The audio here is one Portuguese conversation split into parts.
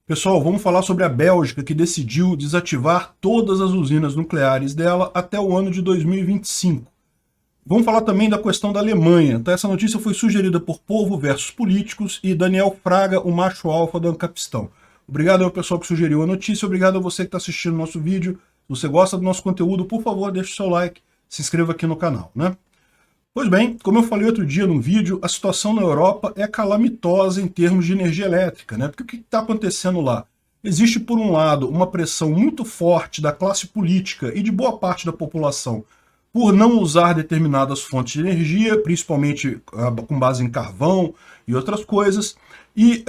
Pessoal, vamos falar sobre a Bélgica, que decidiu desativar todas as usinas nucleares dela até o ano de 2025. Vamos falar também da questão da Alemanha. Tá? Essa notícia foi sugerida por Povo versus Políticos e Daniel Fraga, o macho alfa do Ancapistão. Obrigado ao pessoal que sugeriu a notícia, obrigado a você que está assistindo o nosso vídeo. Se você gosta do nosso conteúdo, por favor, deixe o seu like, se inscreva aqui no canal, né? Pois bem, como eu falei outro dia num vídeo, a situação na Europa é calamitosa em termos de energia elétrica, né? Porque o que está acontecendo lá? Existe, por um lado, uma pressão muito forte da classe política e de boa parte da população por não usar determinadas fontes de energia, principalmente com base em carvão e outras coisas, e,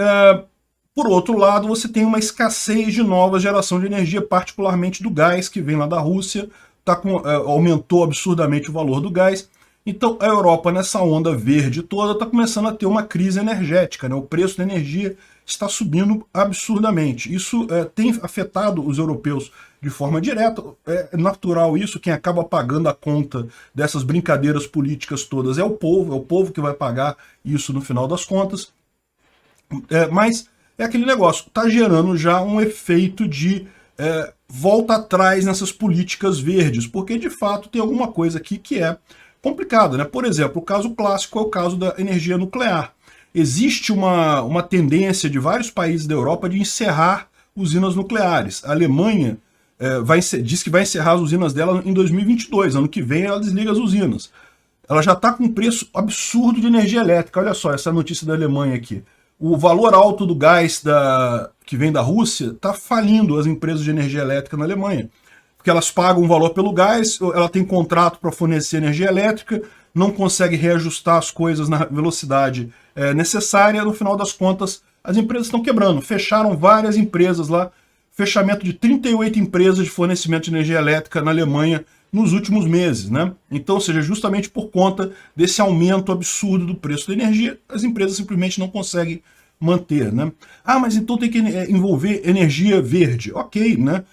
por outro lado, você tem uma escassez de nova geração de energia, particularmente do gás, que vem lá da Rússia, aumentou absurdamente o valor do gás. Então a Europa, nessa onda verde toda, está começando a ter uma crise energética, né? O preço da energia está subindo absurdamente. Isso tem afetado os europeus de forma direta. É natural isso, quem acaba pagando a conta dessas brincadeiras políticas todas é o povo que vai pagar isso no final das contas. Mas é aquele negócio, está gerando já um efeito de volta atrás nessas políticas verdes, porque de fato tem alguma coisa aqui que é complicado, né? Por exemplo, o caso clássico é o caso da energia nuclear. Existe uma tendência de vários países da Europa de encerrar usinas nucleares. A Alemanha diz que vai encerrar as usinas dela em 2022, ano que vem ela desliga as usinas. Ela já está com um preço absurdo de energia elétrica. Olha só essa notícia da Alemanha aqui. O valor alto do gás que vem da Rússia está falindo as empresas de energia elétrica na Alemanha. Porque elas pagam um valor pelo gás, ela tem contrato para fornecer energia elétrica, não consegue reajustar as coisas na velocidade necessária, no final das contas as empresas estão quebrando. Fecharam várias empresas lá, fechamento de 38 empresas de fornecimento de energia elétrica na Alemanha nos últimos meses, né? Então, ou seja, justamente por conta desse aumento absurdo do preço da energia, as empresas simplesmente não conseguem manter, né? Ah, mas então tem que envolver energia verde. Ok, né?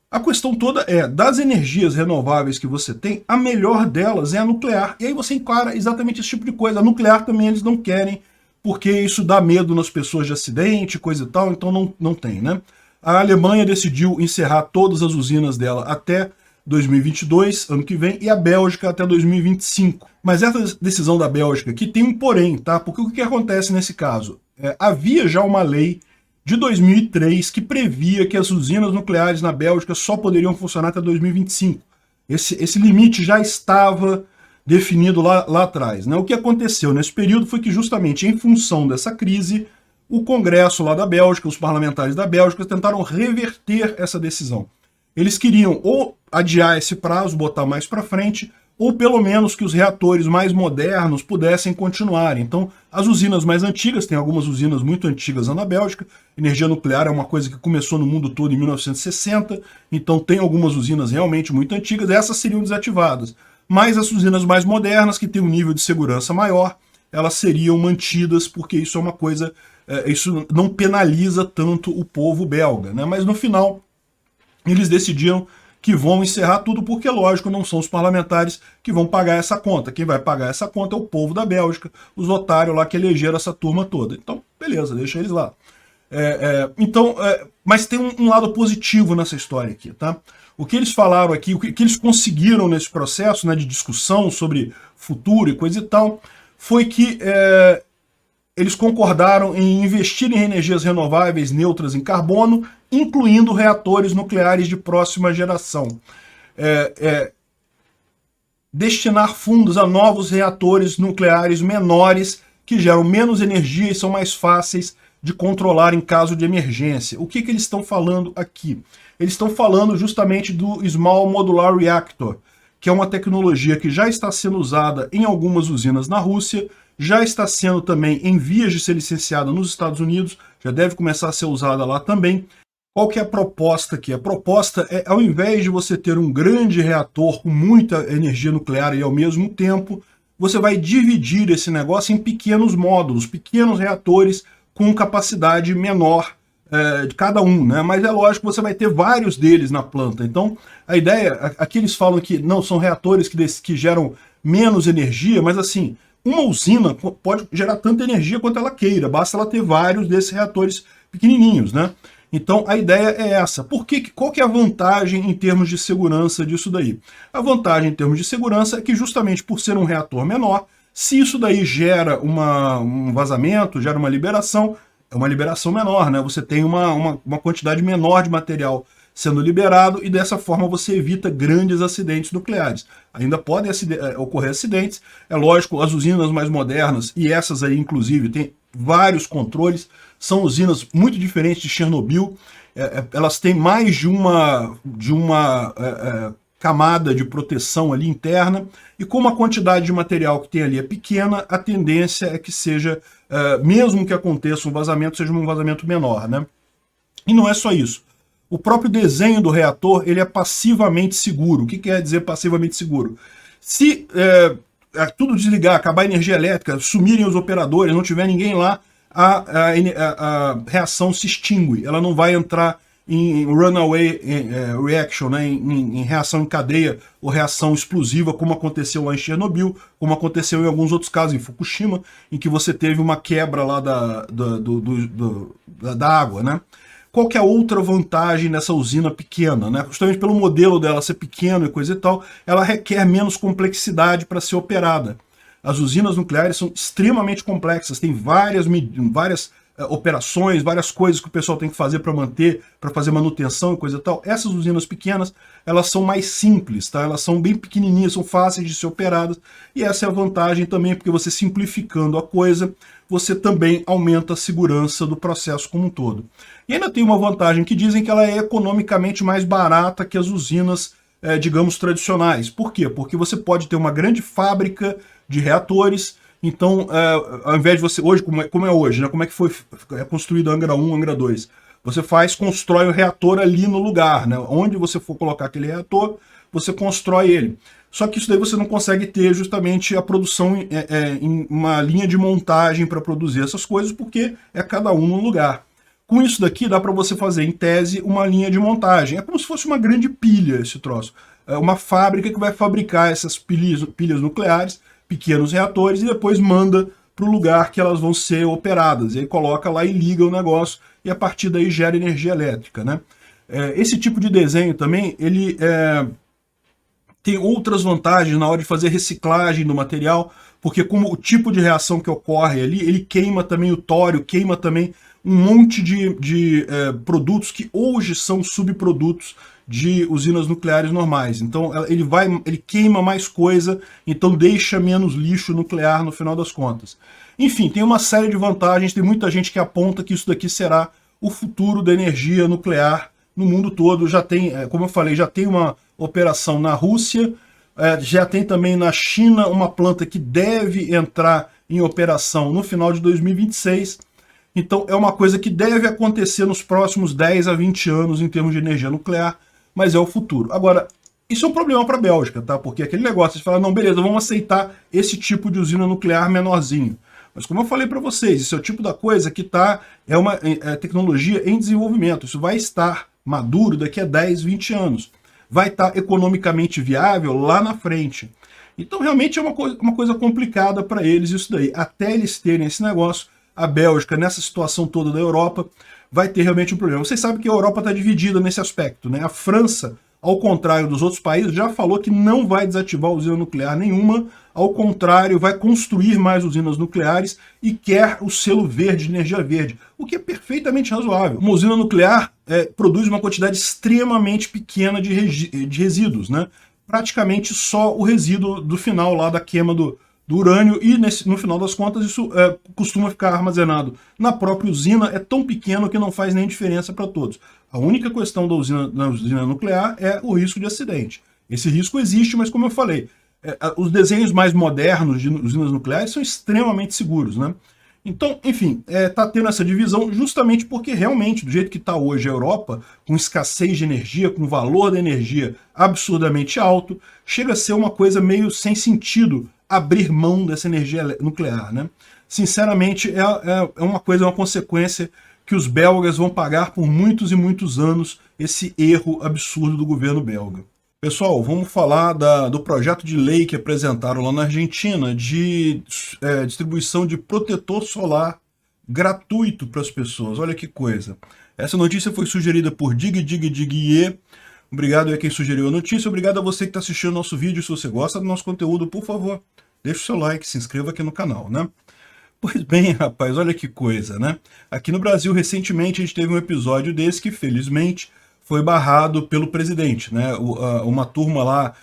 A questão toda é, das energias renováveis que você tem, a melhor delas é a nuclear. E aí você encara exatamente esse tipo de coisa. A nuclear também eles não querem, porque isso dá medo nas pessoas de acidente, coisa e tal, então não tem, né? A Alemanha decidiu encerrar todas as usinas dela até 2022, ano que vem, e a Bélgica até 2025. Mas essa decisão da Bélgica aqui tem um porém, tá? Porque o que acontece nesse caso? Havia já uma lei de 2003 que previa que as usinas nucleares na Bélgica só poderiam funcionar até 2025. Esse limite já estava definido lá atrás, né? O que aconteceu nesse período foi que justamente em função dessa crise, o Congresso lá da Bélgica, os parlamentares da Bélgica tentaram reverter essa decisão. Eles queriam ou adiar esse prazo, botar mais para frente, ou pelo menos que os reatores mais modernos pudessem continuar. Então, as usinas mais antigas, tem algumas usinas muito antigas lá na Bélgica, energia nuclear é uma coisa que começou no mundo todo em 1960, então tem algumas usinas realmente muito antigas, essas seriam desativadas. Mas as usinas mais modernas, que têm um nível de segurança maior, elas seriam mantidas, porque isso é uma coisa, isso não penaliza tanto o povo belga, né? Mas no final, eles decidiram que vão encerrar tudo, porque, lógico, não são os parlamentares que vão pagar essa conta. Quem vai pagar essa conta é o povo da Bélgica, os otários lá que elegeram essa turma toda. Então, beleza, deixa eles lá. Mas tem um lado positivo nessa história aqui, tá? O que eles falaram aqui, o que eles conseguiram nesse processo, né, de discussão sobre futuro e coisa e tal, foi que eles concordaram em investir em energias renováveis neutras em carbono, incluindo reatores nucleares de próxima geração. Destinar fundos a novos reatores nucleares menores, que geram menos energia e são mais fáceis de controlar em caso de emergência. O que eles estão falando aqui? Eles estão falando justamente do Small Modular Reactor, que é uma tecnologia que já está sendo usada em algumas usinas na Rússia, já está sendo também em vias de ser licenciada nos Estados Unidos, já deve começar a ser usada lá também. Qual que é a proposta aqui? A proposta é, ao invés de você ter um grande reator com muita energia nuclear e ao mesmo tempo, você vai dividir esse negócio em pequenos módulos, pequenos reatores com capacidade menor de cada um, né? Mas é lógico que você vai ter vários deles na planta. Então, a ideia, aqui eles falam que não são reatores que geram menos energia, mas assim, uma usina pode gerar tanta energia quanto ela queira, basta ela ter vários desses reatores pequenininhos, né? Então a ideia é essa. Qual que é a vantagem em termos de segurança disso daí? A vantagem em termos de segurança é que justamente por ser um reator menor, se isso daí gera um vazamento, gera uma liberação, é uma liberação menor, né? Você tem uma quantidade menor de material sendo liberado e dessa forma você evita grandes acidentes nucleares. Ainda podem ocorrer acidentes, é lógico, as usinas mais modernas, e essas aí inclusive têm vários controles, são usinas muito diferentes de Chernobyl, elas têm mais de uma camada de proteção ali interna, e como a quantidade de material que tem ali é pequena, a tendência é que seja, mesmo que aconteça um vazamento, seja um vazamento menor, né? E não é só isso. O próprio desenho do reator ele é passivamente seguro. O que quer dizer passivamente seguro? Se tudo desligar, acabar a energia elétrica, sumirem os operadores, não tiver ninguém lá, a reação se extingue. Ela não vai entrar em runaway reaction, né, em reação em cadeia ou reação explosiva, como aconteceu lá em Chernobyl, como aconteceu em alguns outros casos, em Fukushima, em que você teve uma quebra lá da água, né? Qual que é a outra vantagem nessa usina pequena, né? Justamente pelo modelo dela ser pequeno e coisa e tal, ela requer menos complexidade para ser operada. As usinas nucleares são extremamente complexas, tem várias operações, várias coisas que o pessoal tem que fazer para manter, para fazer manutenção e coisa e tal. Essas usinas pequenas, elas são mais simples, tá? Elas são bem pequenininhas, são fáceis de ser operadas, e essa é a vantagem também, porque você simplificando a coisa, você também aumenta a segurança do processo como um todo. E ainda tem uma vantagem que dizem que ela é economicamente mais barata que as usinas, digamos, tradicionais. Por quê? Porque você pode ter uma grande fábrica de reatores. Então, ao invés de você, hoje, como é hoje, né? Como é que foi construído a Angra 1, Angra 2? Você constrói o reator ali no lugar, né? Onde você for colocar aquele reator, você constrói ele. Só que isso daí você não consegue ter justamente a produção em uma linha de montagem para produzir essas coisas, porque é cada um no lugar. Com isso daqui dá para você fazer, em tese, uma linha de montagem. É como se fosse uma grande pilha esse troço. É uma fábrica que vai fabricar essas pilhas nucleares, pequenos reatores, e depois manda para o lugar que elas vão ser operadas. E aí coloca lá e liga o negócio, e a partir daí gera energia elétrica, né? Esse tipo de desenho também, ele tem outras vantagens na hora de fazer reciclagem do material, porque como o tipo de reação que ocorre ali, ele queima também o tório, queima também um monte de produtos que hoje são subprodutos de usinas nucleares normais. Então ele queima mais coisa, então deixa menos lixo nuclear no final das contas. Enfim, tem uma série de vantagens, tem muita gente que aponta que isso daqui será o futuro da energia nuclear no mundo todo. Já tem, como eu falei, já tem uma operação na Rússia, já tem também na China uma planta que deve entrar em operação no final de 2026. Então é uma coisa que deve acontecer nos próximos 10 a 20 anos em termos de energia nuclear, mas é o futuro. Agora, isso é um problema para a Bélgica, tá? Porque aquele negócio de falar, não, beleza, vamos aceitar esse tipo de usina nuclear menorzinho. Mas como eu falei para vocês, isso é o tipo da coisa que é uma tecnologia em desenvolvimento. Isso vai estar maduro daqui a 10, 20 anos. Vai estar economicamente viável lá na frente. Então realmente é uma coisa complicada para eles isso daí. Até eles terem esse negócio, a Bélgica, nessa situação toda da Europa, vai ter realmente um problema. Vocês sabem que a Europa está dividida nesse aspecto, né? A França, ao contrário dos outros países, já falou que não vai desativar usina nuclear nenhuma, ao contrário, vai construir mais usinas nucleares e quer o selo verde, de energia verde, o que é perfeitamente razoável. Uma usina nuclear produz uma quantidade extremamente pequena de resíduos, né? Praticamente só o resíduo do final lá da queima do urânio, e no final das contas isso costuma ficar armazenado na própria usina, é tão pequeno que não faz nem diferença para todos. A única questão da usina nuclear é o risco de acidente. Esse risco existe, mas como eu falei, os desenhos mais modernos de usinas nucleares são extremamente seguros, né? Então, enfim, está tendo essa divisão justamente porque realmente, do jeito que está hoje a Europa, com escassez de energia, com valor da energia absurdamente alto, chega a ser uma coisa meio sem sentido abrir mão dessa energia nuclear, né? Sinceramente, uma consequência que os belgas vão pagar por muitos e muitos anos, esse erro absurdo do governo belga. Pessoal, vamos falar do projeto de lei que apresentaram lá na Argentina de distribuição de protetor solar gratuito para as pessoas. Olha que coisa. Essa notícia foi sugerida por Dig. Obrigado a quem sugeriu a notícia, obrigado a você que está assistindo o nosso vídeo. Se você gosta do nosso conteúdo, por favor, deixa o seu like, se inscreva aqui no canal, né? Pois bem, rapaz, olha que coisa, né? Aqui no Brasil, recentemente, a gente teve um episódio desse que, felizmente, foi barrado pelo presidente, né? Uma turma lá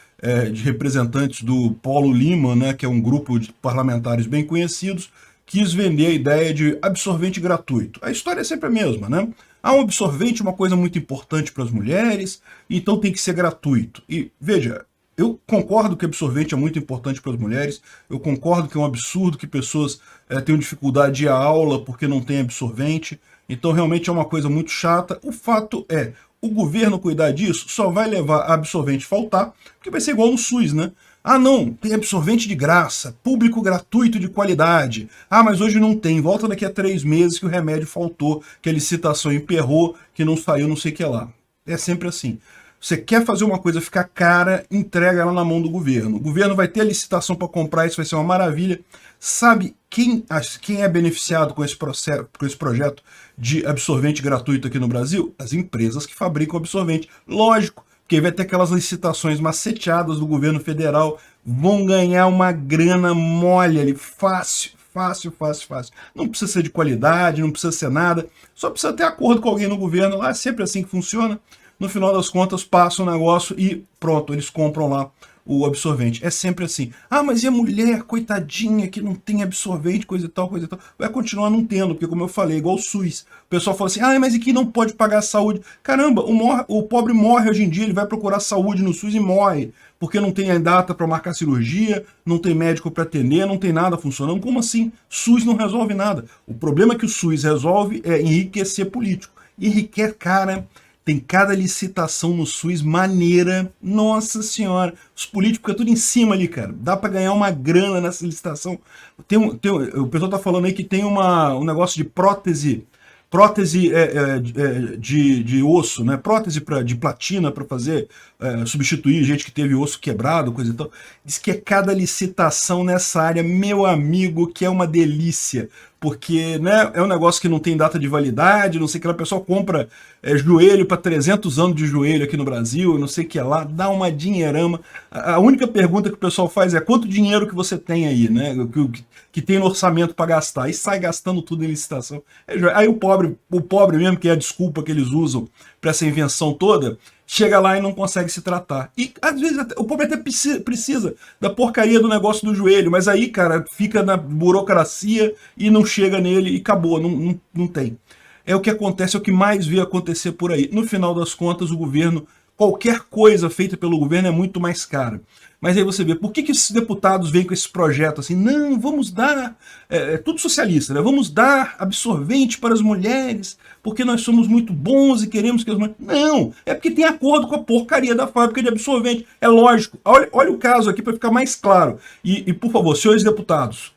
de representantes do Polo Lima, né, que é um grupo de parlamentares bem conhecidos, quis vender a ideia de absorvente gratuito. A história é sempre a mesma, né? Um absorvente é uma coisa muito importante para as mulheres, então tem que ser gratuito. E, veja, eu concordo que absorvente é muito importante para as mulheres, eu concordo que é um absurdo que pessoas tenham dificuldade de ir à aula porque não tem absorvente, então realmente é uma coisa muito chata. O fato é, o governo cuidar disso só vai levar a absorvente faltar, porque vai ser igual no SUS, né? Não, tem absorvente de graça, público gratuito de qualidade. Mas hoje não tem, volta daqui a 3 meses que o remédio faltou, que a licitação emperrou, que não saiu não sei o que lá. É sempre assim. Você quer fazer uma coisa ficar cara, entrega ela na mão do governo. O governo vai ter a licitação para comprar, isso vai ser uma maravilha. Sabe quem é beneficiado com esse projeto de absorvente gratuito aqui no Brasil? As empresas que fabricam absorvente. Lógico, porque vai ter aquelas licitações maceteadas do governo federal, vão ganhar uma grana mole ali, fácil. Não precisa ser de qualidade, não precisa ser nada, só precisa ter acordo com alguém no governo, lá é sempre assim que funciona. No final das contas, passa o negócio e pronto, eles compram lá o absorvente. É sempre assim. Mas e a mulher, coitadinha, que não tem absorvente, coisa e tal. Vai continuar não tendo, porque como eu falei, igual o SUS. O pessoal fala assim, mas e que não pode pagar a saúde? Caramba, o pobre morre hoje em dia, ele vai procurar saúde no SUS e morre. Porque não tem a data para marcar cirurgia, não tem médico para atender, não tem nada funcionando. Como assim? SUS não resolve nada. O problema que o SUS resolve é enriquecer político. Enriquecer, cara... Tem cada licitação no SUS maneira, nossa senhora, os políticos ficam tudo em cima ali, cara, dá para ganhar uma grana nessa licitação. O pessoal tá falando aí que tem um negócio de prótese de osso, né? Prótese de platina para fazer, substituir gente que teve osso quebrado, coisa e tal. Diz que é cada licitação nessa área, meu amigo, que é uma delícia. Porque, né, é um negócio que não tem data de validade, não sei o que lá, o pessoal compra joelho para 300 anos de joelho aqui no Brasil, não sei o que lá, dá uma dinheirama. A única pergunta que o pessoal faz é quanto dinheiro que você tem aí, né, que tem no orçamento para gastar, e sai gastando tudo em licitação. Aí o pobre mesmo, que é a desculpa que eles usam para essa invenção toda, chega lá e não consegue se tratar. E às vezes o pobre até precisa da porcaria do negócio do joelho, mas aí, cara, fica na burocracia e não chega nele e acabou, não tem. É o que acontece, é o que mais vê acontecer por aí. No final das contas, o governo, qualquer coisa feita pelo governo é muito mais cara. Mas aí você vê, por que esses deputados vêm com esse projeto assim? Não, vamos dar, tudo socialista, né? Vamos dar absorvente para as mulheres, porque nós somos muito bons e queremos que as mulheres... Não, é porque tem acordo com a porcaria da fábrica de absorvente. É lógico. Olha o caso aqui para ficar mais claro. E, por favor, senhores deputados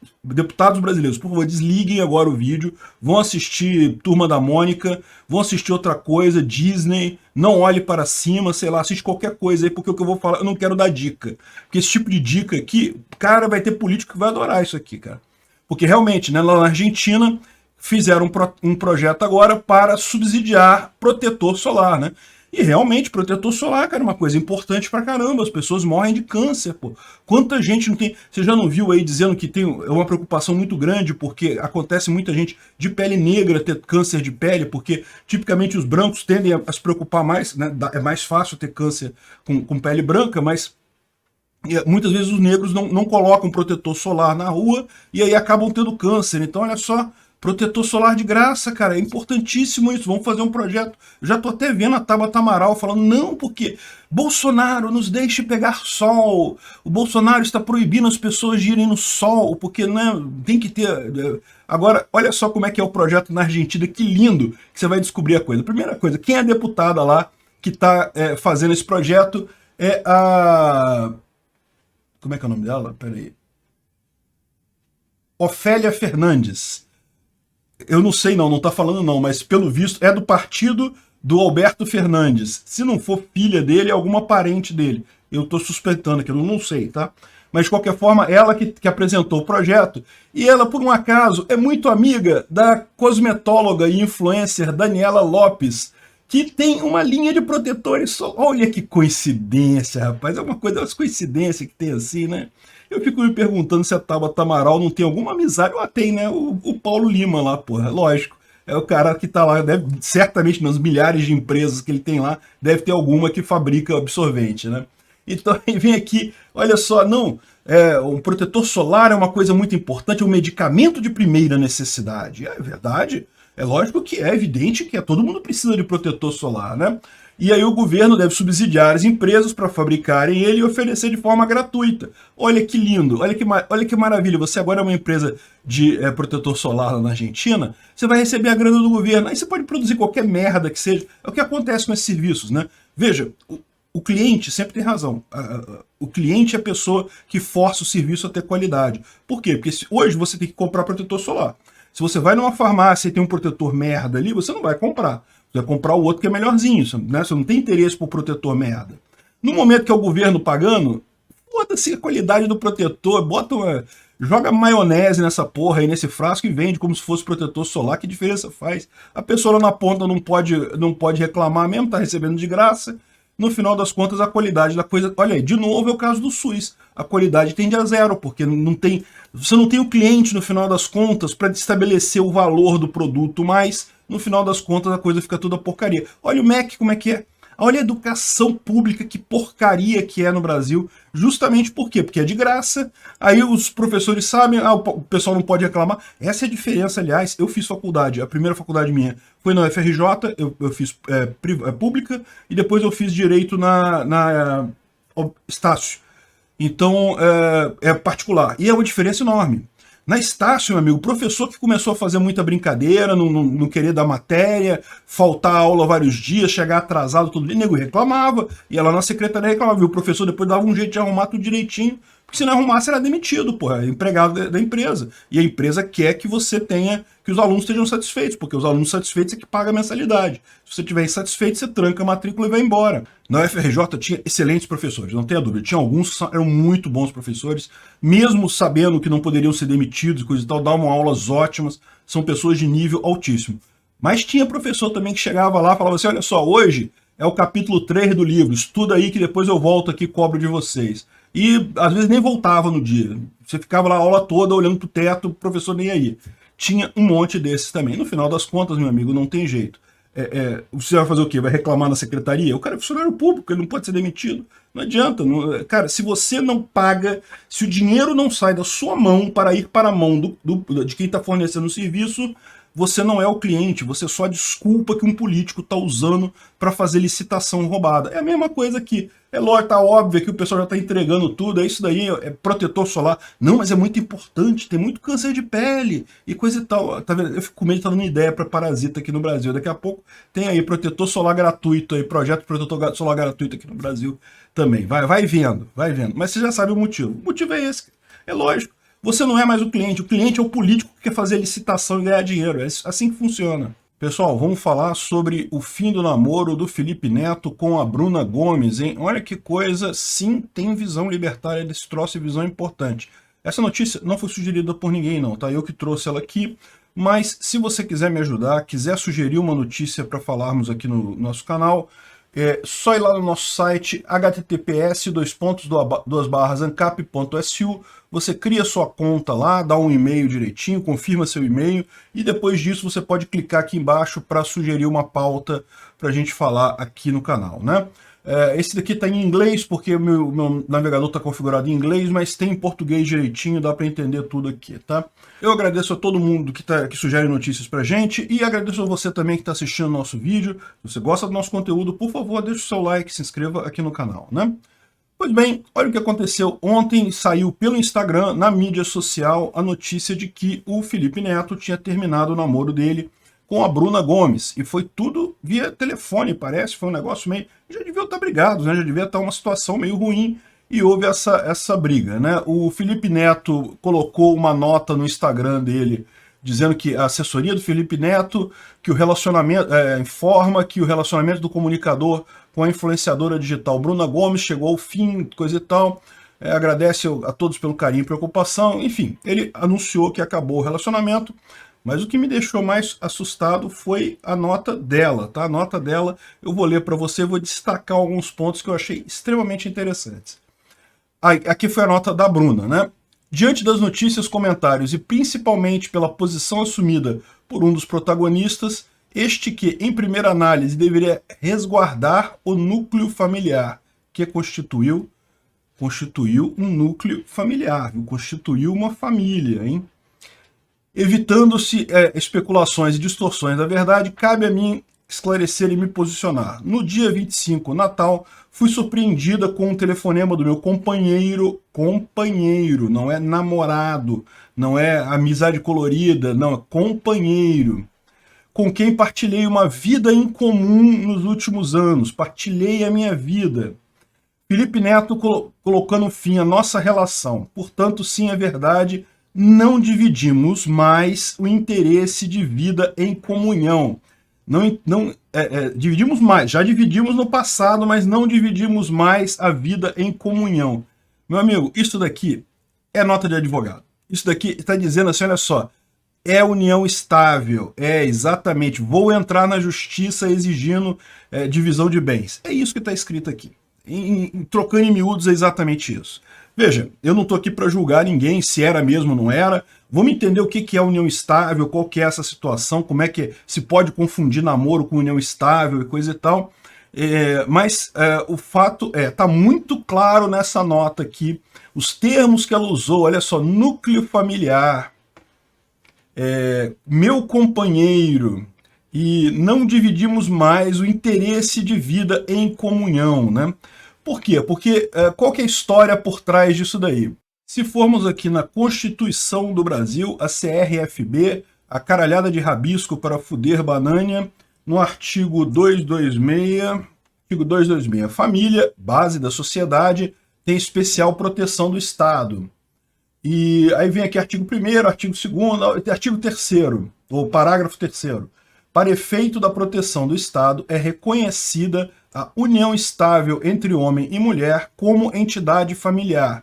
brasileiros, por favor, desliguem agora o vídeo, vão assistir Turma da Mônica, vão assistir outra coisa, Disney, não olhe para cima, sei lá, assiste qualquer coisa aí, porque o que eu vou falar, eu não quero dar dica. Porque esse tipo de dica aqui, cara, vai ter político que vai adorar isso aqui, cara. Porque realmente, né, lá na Argentina, fizeram um projeto agora para subsidiar protetor solar, né? E realmente, protetor solar, cara, é uma coisa importante pra caramba. As pessoas morrem de câncer, pô. Quanta gente não tem... Você já não viu aí dizendo que tem uma preocupação muito grande porque acontece muita gente de pele negra ter câncer de pele, porque tipicamente os brancos tendem a se preocupar mais, né? É mais fácil ter câncer com pele branca, mas muitas vezes os negros não colocam protetor solar na rua e aí acabam tendo câncer. Então, olha só... Protetor solar de graça, cara, é importantíssimo isso, vamos fazer um projeto. Eu já tô até vendo a Tabata Amaral falando, não, porque Bolsonaro nos deixe pegar sol, o Bolsonaro está proibindo as pessoas de irem no sol, porque né, tem que ter... Agora, olha só como é que é o projeto na Argentina, que lindo que você vai descobrir a coisa. Primeira coisa, quem é a deputada lá que está fazendo esse projeto é a... Como é que é o nome dela? Peraí. Ofélia Fernandes. Eu não sei não tá falando não, mas pelo visto é do partido do Alberto Fernandes. Se não for filha dele, é alguma parente dele. Eu tô suspeitando aqui, eu não sei, tá? mas de qualquer forma, ela que apresentou o projeto, e ela, por um acaso, é muito amiga da cosmetóloga e influencer Daniela Lopes, que tem uma linha de protetores solares. Olha que coincidência, rapaz, é uma coincidência que tem assim, né? Eu fico me perguntando se a Tabata Amaral não tem alguma amizade. Ela tem, né? O Paulo Lima lá, porra, lógico. É o cara que tá lá, deve, certamente nas milhares de empresas que ele tem lá, deve ter alguma que fabrica absorvente, né? Então ele vem aqui, olha só, não, um protetor solar é uma coisa muito importante, é um medicamento de primeira necessidade. É verdade, é lógico que é evidente que todo mundo precisa de protetor solar, né? E aí o governo deve subsidiar as empresas para fabricarem ele e oferecer de forma gratuita. Olha que lindo, olha que maravilha. Você agora é uma empresa de protetor solar lá na Argentina, você vai receber a grana do governo. Aí você pode produzir qualquer merda que seja. É o que acontece com esses serviços, né? Veja, o cliente sempre tem razão. O cliente é a pessoa que força o serviço a ter qualidade. Por quê? Porque hoje você tem que comprar protetor solar. Se você vai numa farmácia e tem um protetor merda ali, você não vai comprar. Você vai comprar o outro que é melhorzinho, né? Você não tem interesse por protetor merda. No momento que é o governo pagando, foda-se a qualidade do protetor, joga maionese nessa porra aí, nesse frasco e vende como se fosse protetor solar. Que diferença faz? A pessoa lá na ponta não pode reclamar mesmo, tá recebendo de graça. No final das contas, a qualidade da coisa... Olha aí, de novo é o caso do SUS. A qualidade tende a zero, porque você não tem o cliente, no final das contas, para estabelecer o valor do produto, mas, no final das contas, a coisa fica toda porcaria. Olha o MEC como é que é. Olha a educação pública, que porcaria que é no Brasil. Justamente por quê? Porque é de graça. Aí os professores sabem, o pessoal não pode reclamar. Essa é a diferença, aliás. Eu fiz faculdade, a primeira faculdade minha foi na UFRJ, eu fiz pública, e depois eu fiz direito na Estácio. Então, é particular. E é uma diferença enorme. Na Estácio, meu amigo, o professor que começou a fazer muita brincadeira, não querer dar matéria, faltar aula vários dias, chegar atrasado, tudo, e nego reclamava, ia lá na secretaria reclamava, e o professor depois dava um jeito de arrumar tudo direitinho, porque se não arrumasse era demitido, porra, empregado da empresa. E a empresa quer que você tenha, que os alunos estejam satisfeitos, porque os alunos satisfeitos é que paga a mensalidade. Se você estiver insatisfeito, você tranca a matrícula e vai embora. Na UFRJ tinha excelentes professores, não tenha dúvida. Tinha alguns que eram muito bons professores, mesmo sabendo que não poderiam ser demitidos e coisa e tal, davam aulas ótimas, são pessoas de nível altíssimo. Mas tinha professor também que chegava lá e falava assim, olha só, hoje é o capítulo 3 do livro, estuda aí que depois eu volto aqui e cobro de vocês. E às vezes nem voltava no dia. Você ficava lá a aula toda olhando pro teto, o professor nem aí. Tinha um monte desses também. No final das contas, meu amigo, não tem jeito. Você vai fazer o quê? Vai reclamar na secretaria? O cara é funcionário público, ele não pode ser demitido. Não adianta. Cara, se você não paga, se o dinheiro não sai da sua mão para ir para a mão de quem está fornecendo o serviço, você não é o cliente, você só desculpa que um político está usando para fazer licitação roubada. É a mesma coisa aqui. É lógico, tá óbvio que o pessoal já está entregando tudo, é isso daí, é protetor solar. Não, mas é muito importante, tem muito câncer de pele e coisa e tal. Tá vendo? Eu fico com medo de estar dando ideia para parasita aqui no Brasil. Daqui a pouco tem aí protetor solar gratuito, aí, projeto de protetor solar gratuito aqui no Brasil também. Vai vendo, vai vendo. Mas você já sabe o motivo. O motivo é esse. É lógico. Você não é mais o cliente é o político que quer fazer licitação e ganhar dinheiro. É assim que funciona. Pessoal, vamos falar sobre o fim do namoro do Felipe Neto com a Bruna Gomes, hein? Olha que coisa, sim, tem visão libertária desse troço e visão importante. Essa notícia não foi sugerida por ninguém não, tá? Eu que trouxe ela aqui, mas se você quiser me ajudar, quiser sugerir uma notícia para falarmos aqui no nosso canal, é só ir lá no nosso site https://ancap.su, você cria sua conta lá, dá um e-mail direitinho, confirma seu e-mail e depois disso você pode clicar aqui embaixo para sugerir uma pauta para a gente falar aqui no canal, né? Esse daqui está em inglês porque meu navegador está configurado em inglês, mas tem em português direitinho, dá para entender tudo aqui, tá? Eu agradeço a todo mundo que sugere notícias pra gente e agradeço a você também que está assistindo o nosso vídeo. Se você gosta do nosso conteúdo, por favor, deixe o seu like, se inscreva aqui no canal, né? Pois bem, olha o que aconteceu. Ontem saiu pelo Instagram, na mídia social, a notícia de que o Felipe Neto tinha terminado o namoro dele com a Bruna Gomes. E foi tudo via telefone, parece. Foi um negócio meio... Já deviam estar brigados, né? Já devia estar uma situação meio ruim. E houve essa briga, né? O Felipe Neto colocou uma nota no Instagram dele dizendo que a assessoria do Felipe Neto, que o relacionamento, informa que o relacionamento do comunicador com a influenciadora digital Bruna Gomes chegou ao fim, coisa e tal. agradece a todos pelo carinho e preocupação, enfim, ele anunciou que acabou o relacionamento, mas o que me deixou mais assustado foi a nota dela, tá? A nota dela eu vou ler para você, vou destacar alguns pontos que eu achei extremamente interessantes. Aqui foi a nota da Bruna, né? Diante das notícias, comentários e principalmente pela posição assumida por um dos protagonistas, este que, em primeira análise, deveria resguardar o núcleo familiar, que constituiu um núcleo familiar, viu? Constituiu uma família, hein? Evitando-se especulações e distorções da verdade, cabe a mim esclarecer e me posicionar. No dia 25, Natal, fui surpreendida com um telefonema do meu companheiro, não é namorado, não é amizade colorida, não, é companheiro, com quem partilhei uma vida em comum nos últimos anos, partilhei a minha vida. Felipe Neto colocando fim à nossa relação, portanto, sim, é verdade, não dividimos mais o interesse de vida em comunhão. Dividimos mais, já dividimos no passado, mas não dividimos mais a vida em comunhão. Meu amigo, isso daqui é nota de advogado. Isso daqui está dizendo assim, olha só, é união estável, exatamente, vou entrar na justiça exigindo divisão de bens. É isso que está escrito aqui. Trocando em miúdos é exatamente isso. Veja, eu não estou aqui para julgar ninguém se era mesmo ou não era. Vamos entender o que é união estável, qual que é essa situação, como é que se pode confundir namoro com união estável e coisa e tal. Mas o fato está muito claro nessa nota aqui, os termos que ela usou, olha só, núcleo familiar, meu companheiro, e não dividimos mais o interesse de vida em comunhão, né? Por quê? Porque qual que é a história por trás disso daí? Se formos aqui na Constituição do Brasil, a CRFB, a caralhada de rabisco para fuder banânia, no artigo 226, família, base da sociedade, tem especial proteção do Estado. E aí vem aqui artigo 1º, artigo 2º, artigo 3º, ou parágrafo 3º. Para efeito da proteção do Estado, é reconhecida a união estável entre homem e mulher como entidade familiar,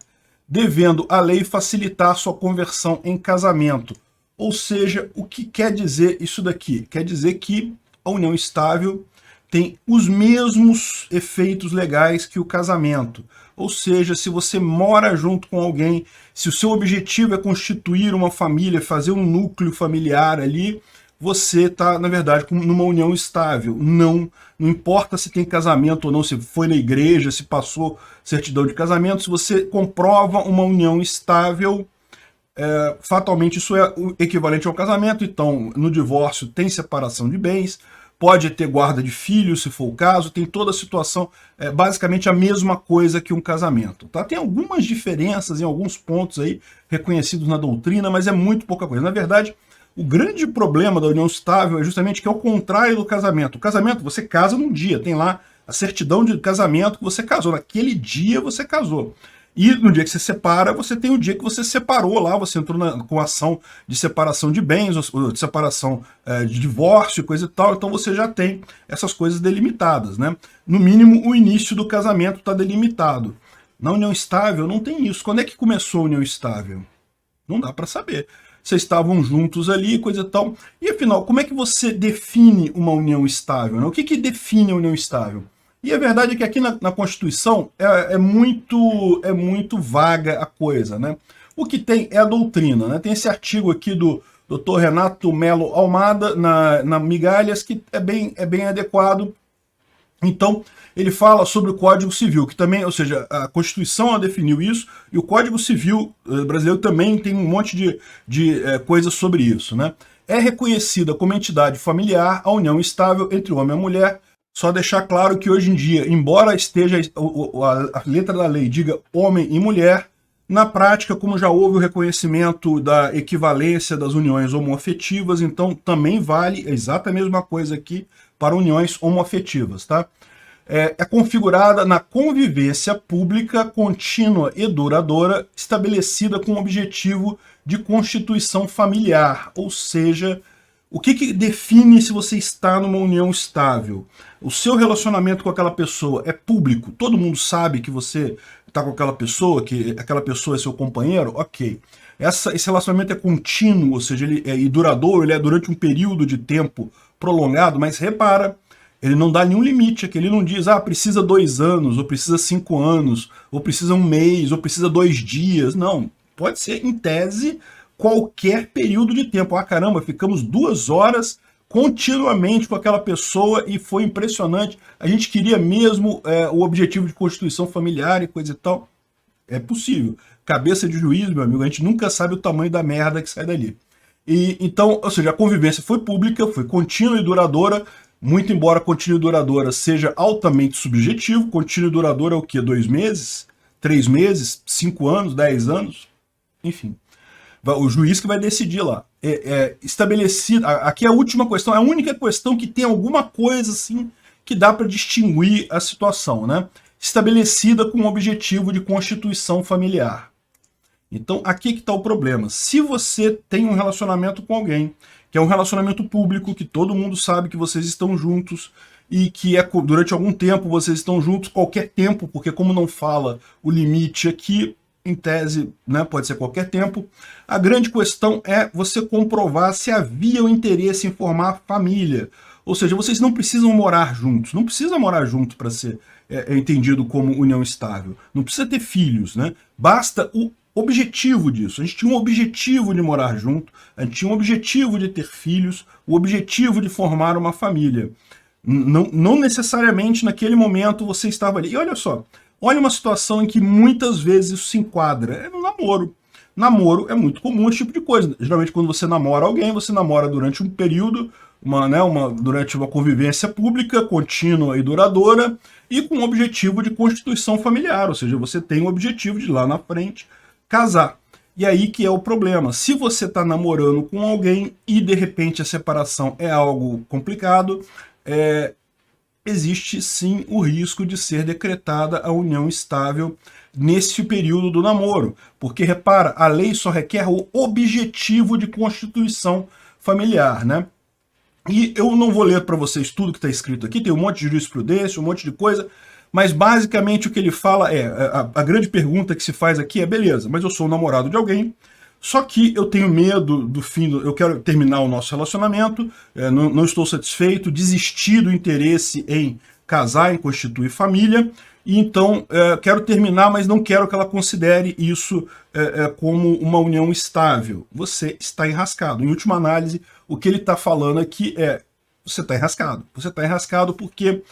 devendo a lei facilitar sua conversão em casamento. Ou seja, o que quer dizer isso daqui? Quer dizer que a união estável tem os mesmos efeitos legais que o casamento. Ou seja, se você mora junto com alguém, se o seu objetivo é constituir uma família, fazer um núcleo familiar ali, você está, na verdade, numa união estável. Não importa se tem casamento ou não, se foi na igreja, se passou certidão de casamento, se você comprova uma união estável, fatalmente isso é o equivalente ao casamento. Então, no divórcio tem separação de bens, pode ter guarda de filhos, se for o caso, tem toda a situação, basicamente a mesma coisa que um casamento. Tá? Tem algumas diferenças em alguns pontos aí reconhecidos na doutrina, mas é muito pouca coisa. Na verdade, o grande problema da união estável é justamente que é o contrário do casamento. O casamento, você casa num dia, tem lá a certidão de casamento que você casou. Naquele dia você casou. E no dia que você separa, você tem o dia que você separou lá, você entrou com ação de separação de bens, ou de separação de divórcio, coisa e tal, então você já tem essas coisas delimitadas, né? No mínimo, o início do casamento está delimitado. Na união estável não tem isso. Quando é que começou a união estável? Não dá para saber. Vocês estavam juntos ali, coisa e tal. E afinal, como é que você define uma união estável, né? O que define a união estável? E a verdade é que aqui na Constituição é muito vaga a coisa, né? O que tem é a doutrina, né? Tem esse artigo aqui do Dr. Renato Melo Almada, na Migalhas, que é bem adequado. Então, ele fala sobre o Código Civil, que também, ou seja, a Constituição definiu isso, e o Código Civil brasileiro também tem um monte de coisas sobre isso, né? É reconhecida como entidade familiar a união estável entre o homem e a mulher. Só deixar claro que hoje em dia, embora esteja a letra da lei diga homem e mulher, na prática, como já houve o reconhecimento da equivalência das uniões homoafetivas, então também vale exatamente a mesma coisa aqui para uniões homoafetivas, tá? É configurada na convivência pública contínua e duradoura, estabelecida com o objetivo de constituição familiar, ou seja, o que define se você está numa união estável? o seu relacionamento com aquela pessoa é público, todo mundo sabe que você está com aquela pessoa, que aquela pessoa é seu companheiro, ok. Esse relacionamento é contínuo, ou seja, ele é duradouro, ele é durante um período de tempo prolongado, mas repara, ele não dá nenhum limite aqui, ele não diz, precisa 2 anos, ou precisa 5 anos, ou precisa 1 mês, ou precisa 2 dias, não. Pode ser, em tese, qualquer período de tempo. Caramba, ficamos 2 horas continuamente com aquela pessoa e foi impressionante. A gente queria mesmo o objetivo de constituição familiar e coisa e tal. É possível. Cabeça de juiz, meu amigo, a gente nunca sabe o tamanho da merda que sai dali. E, então, ou seja, a convivência foi pública, foi contínua e duradoura, muito embora contínua e duradoura seja altamente subjetivo. Contínua e duradoura é o quê? 2 meses? 3 meses? 5 anos? 10 anos? Enfim. O juiz que vai decidir lá. Estabelecido. Aqui é a última questão, é a única questão que tem alguma coisa assim que dá para distinguir a situação, né? Estabelecida com o objetivo de constituição familiar. Então, aqui que está o problema. Se você tem um relacionamento com alguém, que é um relacionamento público, que todo mundo sabe que vocês estão juntos, e que durante algum tempo vocês estão juntos, qualquer tempo, porque como não fala o limite aqui, em tese, né, pode ser qualquer tempo, a grande questão é você comprovar se havia o interesse em formar família. Ou seja, vocês não precisam morar juntos, não precisa morar junto para ser entendido como união estável. Não precisa ter filhos, né? Basta o objetivo disso. A gente tinha um objetivo de morar junto, a gente tinha um objetivo de ter filhos, o objetivo de formar uma família. Não necessariamente naquele momento você estava ali. E olha só, olha uma situação em que muitas vezes isso se enquadra. É no namoro. Namoro é muito comum esse tipo de coisa. Geralmente quando você namora alguém, você namora durante um período, durante uma convivência pública, contínua e duradoura, e com o objetivo de constituição familiar. Ou seja, você tem o objetivo de lá na frente casar. E aí que é o problema. Se você está namorando com alguém e de repente a separação é algo complicado, existe sim o risco de ser decretada a união estável nesse período do namoro. Porque, repara, a lei só requer o objetivo de constituição familiar, né? E eu não vou ler para vocês tudo que está escrito aqui, tem um monte de jurisprudência, um monte de coisa, mas basicamente o que ele fala a grande pergunta que se faz aqui é, beleza, mas eu sou o namorado de alguém, só que eu tenho medo do fim, eu quero terminar o nosso relacionamento, não estou satisfeito, desisti do interesse em casar, em constituir família, e então quero terminar, mas não quero que ela considere isso como uma união estável. Você está enrascado. Em última análise, o que ele está falando aqui é, você está enrascado. Você está enrascado porque,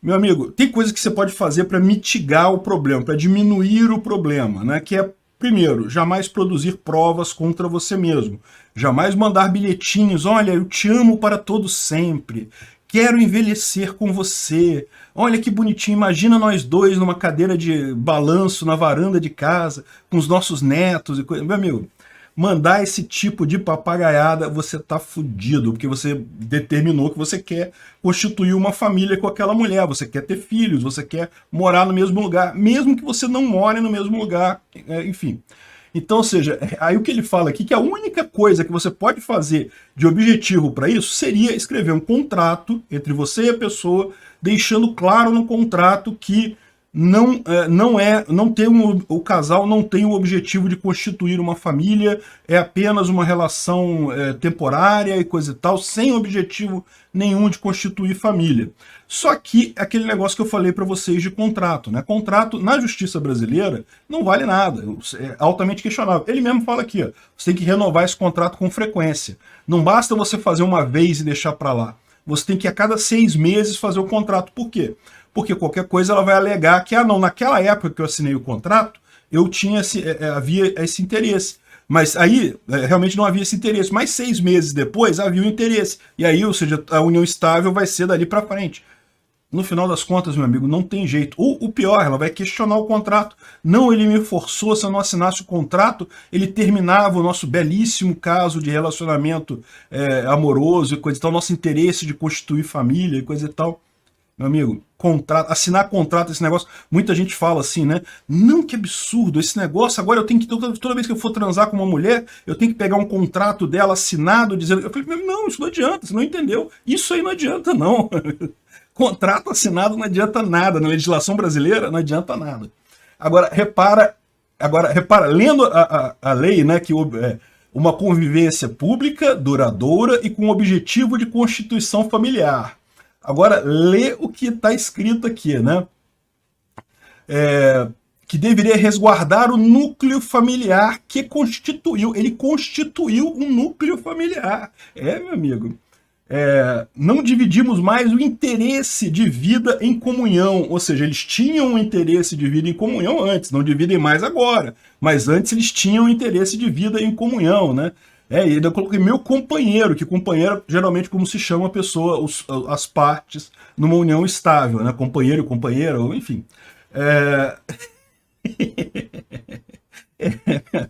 meu amigo, tem coisa que você pode fazer para mitigar o problema, para diminuir o problema, né? Que é, primeiro, jamais produzir provas contra você mesmo. Jamais mandar bilhetinhos, olha, eu te amo para todo sempre. Quero envelhecer com você. Olha que bonitinho, imagina nós dois numa cadeira de balanço na varanda de casa, com os nossos netos e coisa. Meu amigo, mandar esse tipo de papagaiada, você tá fudido, porque você determinou que você quer constituir uma família com aquela mulher, você quer ter filhos, você quer morar no mesmo lugar, mesmo que você não more no mesmo lugar, enfim. Então, ou seja, aí o que ele fala aqui, que a única coisa que você pode fazer de objetivo para isso seria escrever um contrato entre você e a pessoa, deixando claro no contrato que o casal não tem o objetivo de constituir uma família, é apenas uma relação temporária e coisa e tal, sem objetivo nenhum de constituir família. Só que aquele negócio que eu falei para vocês de contrato, né? Contrato na justiça brasileira não vale nada, é altamente questionável. Ele mesmo fala aqui, ó, você tem que renovar esse contrato com frequência. Não basta você fazer uma vez e deixar para lá. Você tem que a cada 6 meses fazer o contrato. Por quê? Porque qualquer coisa ela vai alegar que, não, naquela época que eu assinei o contrato, eu tinha havia esse interesse. Mas aí, realmente não havia esse interesse. Mas 6 meses depois, havia o interesse. E aí, ou seja, a união estável vai ser dali para frente. No final das contas, meu amigo, não tem jeito. Ou o pior, ela vai questionar o contrato. Não, ele me forçou, se eu não assinasse o contrato, ele terminava o nosso belíssimo caso de relacionamento amoroso e coisa e tal, nosso interesse de constituir família e coisa e tal. Meu amigo, assinar contrato, esse negócio, muita gente fala assim, né? Não, que absurdo, esse negócio, agora eu tenho que, toda vez que eu for transar com uma mulher, eu tenho que pegar um contrato dela assinado, dizendo... Eu falei, não, isso não adianta, você não entendeu. Isso aí não adianta, não. Contrato assinado não adianta nada, na legislação brasileira não adianta nada. Agora repara, lendo a lei, né, que uma convivência pública, duradoura e com objetivo de constituição familiar. Agora, lê o que está escrito aqui, né? Que deveria resguardar o núcleo familiar que constituiu. Ele constituiu um núcleo familiar. Meu amigo. Não dividimos mais o interesse de vida em comunhão, ou seja, eles tinham um interesse de vida em comunhão antes, não dividem mais agora, mas antes eles tinham um interesse de vida em comunhão, né? E ainda eu coloquei meu companheiro, que companheiro geralmente como se chama a pessoa, as partes numa união estável, né? Companheiro e companheira, enfim.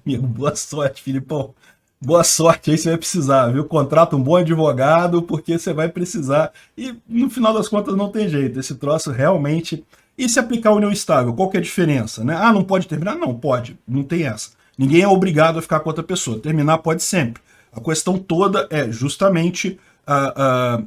Amigo, boa sorte, Filipão. Boa sorte aí, você vai precisar, viu? Contrata um bom advogado, porque você vai precisar. E no final das contas não tem jeito. Esse troço realmente. E se aplicar a união estável, qual que é a diferença, né? Não pode terminar? Não, pode. Não tem essa. Ninguém é obrigado a ficar com outra pessoa. Terminar pode sempre. A questão toda é justamente a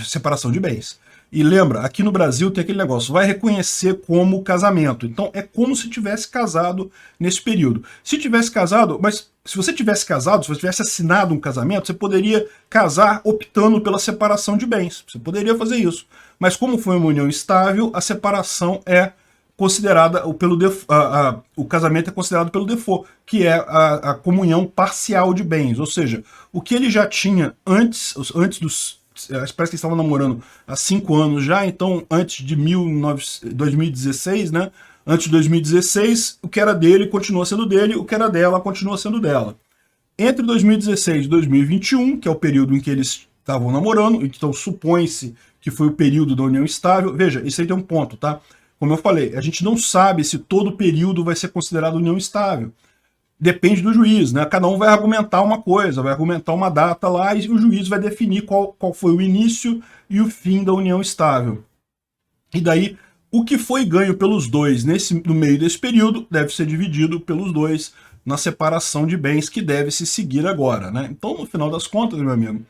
separação de bens. E lembra, aqui no Brasil tem aquele negócio, vai reconhecer como casamento. Então é como se tivesse casado nesse período. Se tivesse casado, mas se você tivesse casado, se você tivesse assinado um casamento, você poderia casar optando pela separação de bens. Você poderia fazer isso. Mas como foi uma união estável, a separação é considerada o casamento é considerado pelo default, que é a comunhão parcial de bens. Ou seja, o que ele já tinha antes dos... Parece que eles estavam namorando há 5 anos já, então antes de 2016, né? Antes de 2016, o que era dele continua sendo dele, o que era dela continua sendo dela. Entre 2016 e 2021, que é o período em que eles estavam namorando, então supõe-se que foi o período da união estável. Veja, isso aí tem um ponto, tá? Como eu falei, a gente não sabe se todo período vai ser considerado união estável. Depende do juiz, né? Cada um vai argumentar uma coisa, vai argumentar uma data lá e o juiz vai definir qual foi o início e o fim da união estável. E daí, o que foi ganho pelos dois no meio desse período deve ser dividido pelos dois na separação de bens que deve se seguir agora, né? Então, no final das contas, meu amigo,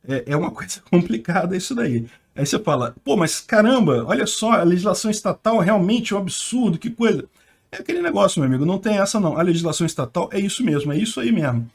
é uma coisa complicada isso daí. Aí você fala, pô, mas caramba, olha só, a legislação estatal realmente é um absurdo, que coisa... É aquele negócio, meu amigo, não tem essa não. A legislação estatal é isso mesmo, é isso aí mesmo.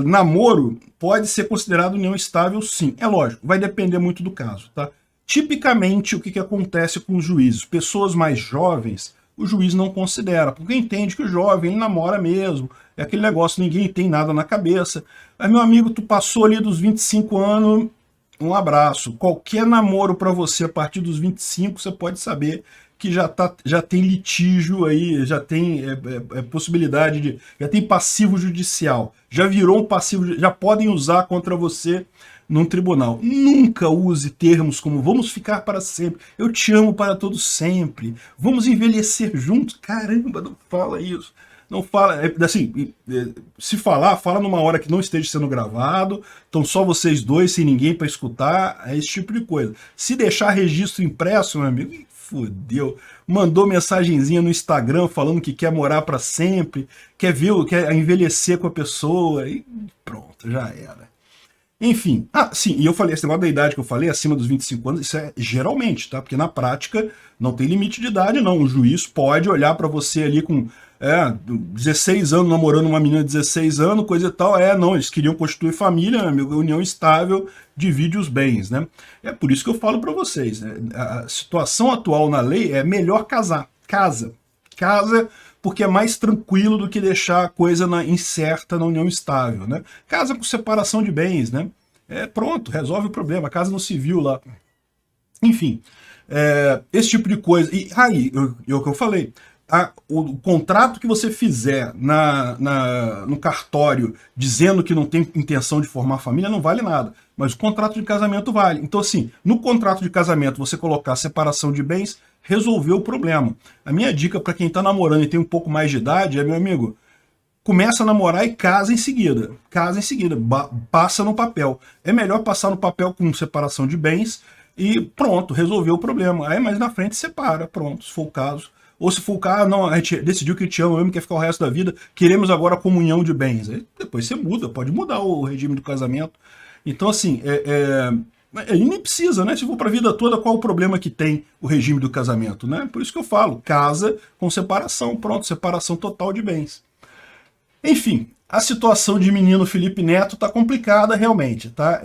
Namoro pode ser considerado união estável, sim. É lógico, vai depender muito do caso, tá? Tipicamente, o que acontece com os juízes? Pessoas mais jovens, o juiz não considera, porque entende que o jovem ele namora mesmo, é aquele negócio, ninguém tem nada na cabeça. Mas, meu amigo, tu passou ali dos 25 anos, um abraço. Qualquer namoro para você a partir dos 25, você pode saber que já tem litígio aí, já tem possibilidade de... já tem passivo judicial, já virou um passivo, já podem usar contra você num tribunal. Nunca use termos como vamos ficar para sempre, eu te amo para todo sempre, vamos envelhecer juntos. Caramba, não fala isso. Não fala, assim, se falar, fala numa hora que não esteja sendo gravado, então só vocês dois, sem ninguém para escutar, esse tipo de coisa. Se deixar registro impresso, meu amigo, fudeu. Mandou mensagenzinha no Instagram falando que quer morar para sempre, quer envelhecer com a pessoa, e pronto, já era. Enfim, sim, e eu falei, esse negócio da idade que eu falei, acima dos 25 anos, isso é geralmente, tá? Porque na prática não tem limite de idade, não. O juiz pode olhar para você ali com 16 anos, namorando uma menina de 16 anos, coisa e tal. Não, eles queriam constituir família, meu amigo, união estável, divide os bens, né? É por isso que eu falo para vocês, né? A situação atual na lei é melhor casar. Casa, porque é mais tranquilo do que deixar a coisa incerta na união estável, né? Casa com separação de bens, né? Pronto, resolve o problema, casa no civil lá. Enfim, esse tipo de coisa. E aí, o que eu falei, o contrato que você fizer no cartório dizendo que não tem intenção de formar família não vale nada, mas o contrato de casamento vale. Então, assim, no contrato de casamento você colocar separação de bens, resolveu o problema. A minha dica para quem está namorando e tem um pouco mais de idade é, meu amigo, começa a namorar e casa em seguida. Casa em seguida, passa no papel. É melhor passar no papel com separação de bens e pronto, resolveu o problema. Aí mais na frente separa, pronto, se for o caso. Ou se for o caso, não, a gente decidiu que te ama mesmo, quer ficar o resto da vida, queremos agora a comunhão de bens. Aí depois você muda, pode mudar o regime do casamento. Então, assim, Ele nem precisa, né? Se for para a vida toda, qual o problema que tem o regime do casamento, né? Por isso que eu falo, casa com separação, pronto, separação total de bens. Enfim, a situação de menino Felipe Neto tá complicada realmente, tá?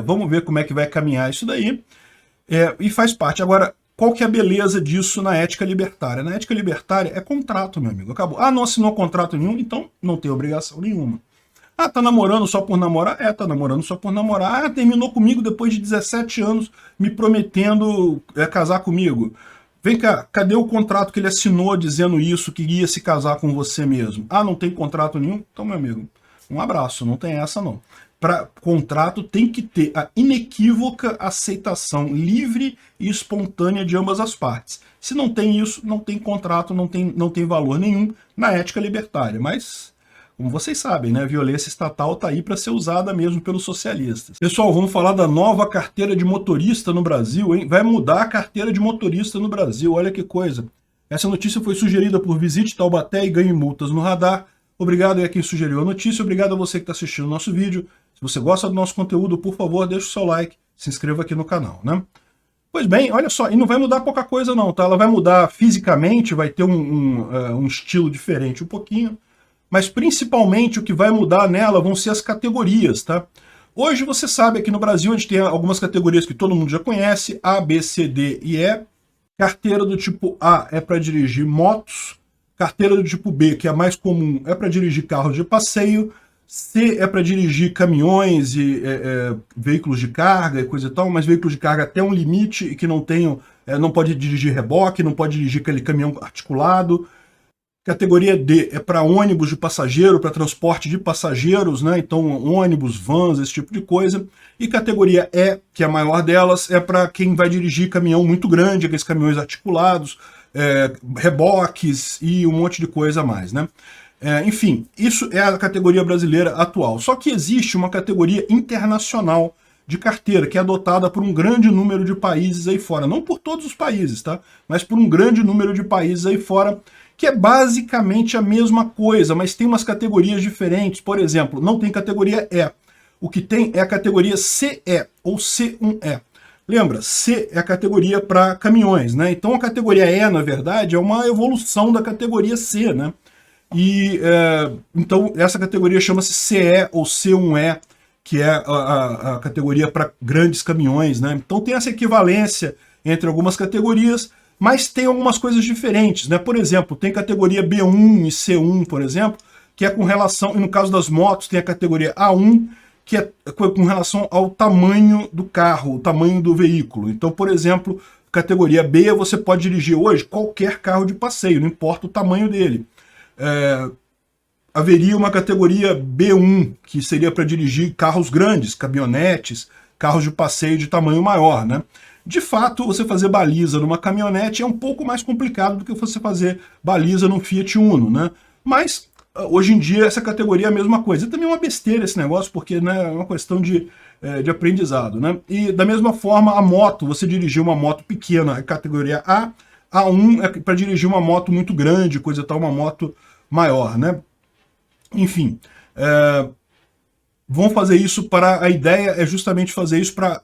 Vamos ver como é que vai caminhar isso daí. E faz parte. Agora, qual que é a beleza disso na ética libertária? Na ética libertária é contrato, meu amigo. Acabou. Ah, não assinou contrato nenhum, então não tem obrigação nenhuma. Ah, tá namorando só por namorar? Tá namorando só por namorar. Ah, terminou comigo depois de 17 anos me prometendo casar comigo. Vem cá, cadê o contrato que ele assinou dizendo isso, que ia se casar com você mesmo? Ah, não tem contrato nenhum? Então, meu amigo, um abraço, não tem essa não. Para contrato tem que ter a inequívoca aceitação livre e espontânea de ambas as partes. Se não tem isso, não tem contrato, não tem valor nenhum na ética libertária. Mas, como vocês sabem, né, a violência estatal está aí para ser usada mesmo pelos socialistas. Pessoal, vamos falar da nova carteira de motorista no Brasil, hein? Vai mudar a carteira de motorista no Brasil, olha que coisa. Essa notícia foi sugerida por Visite Taubaté e Ganhe Multas no Radar. Obrigado a quem sugeriu a notícia, obrigado a você que está assistindo o nosso vídeo. Se você gosta do nosso conteúdo, por favor, deixe o seu like, se inscreva aqui no canal, né? Pois bem, olha só, e não vai mudar pouca coisa não, tá? Ela vai mudar fisicamente, vai ter um estilo diferente um pouquinho, mas principalmente o que vai mudar nela vão ser as categorias, tá? Hoje você sabe, aqui no Brasil a gente tem algumas categorias que todo mundo já conhece, A, B, C, D e E. Carteira do tipo A é para dirigir motos, carteira do tipo B, que é a mais comum, é para dirigir carros de passeio, C é para dirigir caminhões e veículos de carga e coisa e tal, mas veículos de carga até um limite e que não tenham, não pode dirigir reboque, não pode dirigir aquele caminhão articulado. Categoria D é para ônibus de passageiro, para transporte de passageiros, né? Então ônibus, vans, esse tipo de coisa. E categoria E, que é a maior delas, é para quem vai dirigir caminhão muito grande, aqueles caminhões articulados, reboques e um monte de coisa a mais, né? Enfim, isso é a categoria brasileira atual. Só que existe uma categoria internacional de carteira, que é adotada por um grande número de países aí fora. Não por todos os países, tá? Mas por um grande número de países aí fora, que é basicamente a mesma coisa, mas tem umas categorias diferentes. Por exemplo, não tem categoria E. O que tem é a categoria CE, ou C1E. Lembra, C é a categoria para caminhões, né? Então a categoria E, na verdade, é uma evolução da categoria C, né? E então essa categoria chama-se CE ou C1E, que é a categoria para grandes caminhões, né? Então tem essa equivalência entre algumas categorias, mas tem algumas coisas diferentes, né? Por exemplo, tem categoria B1 e C1, por exemplo, que é com relação, e no caso das motos tem a categoria A1, que é com relação ao tamanho do carro, o tamanho do veículo. Então, por exemplo, categoria B você pode dirigir hoje qualquer carro de passeio, não importa o tamanho dele. Haveria uma categoria B1, que seria para dirigir carros grandes, caminhonetes, carros de passeio de tamanho maior, né? De fato, você fazer baliza numa caminhonete é um pouco mais complicado do que você fazer baliza num Fiat Uno, né? Mas, hoje em dia, essa categoria é a mesma coisa. E também é uma besteira esse negócio, porque, né, é uma questão de aprendizado, né? E, da mesma forma, a moto, você dirigir uma moto pequena, é categoria A, A1 é para dirigir uma moto muito grande, coisa e tal, uma moto maior, né? Enfim, vão fazer isso para... A ideia é justamente fazer isso para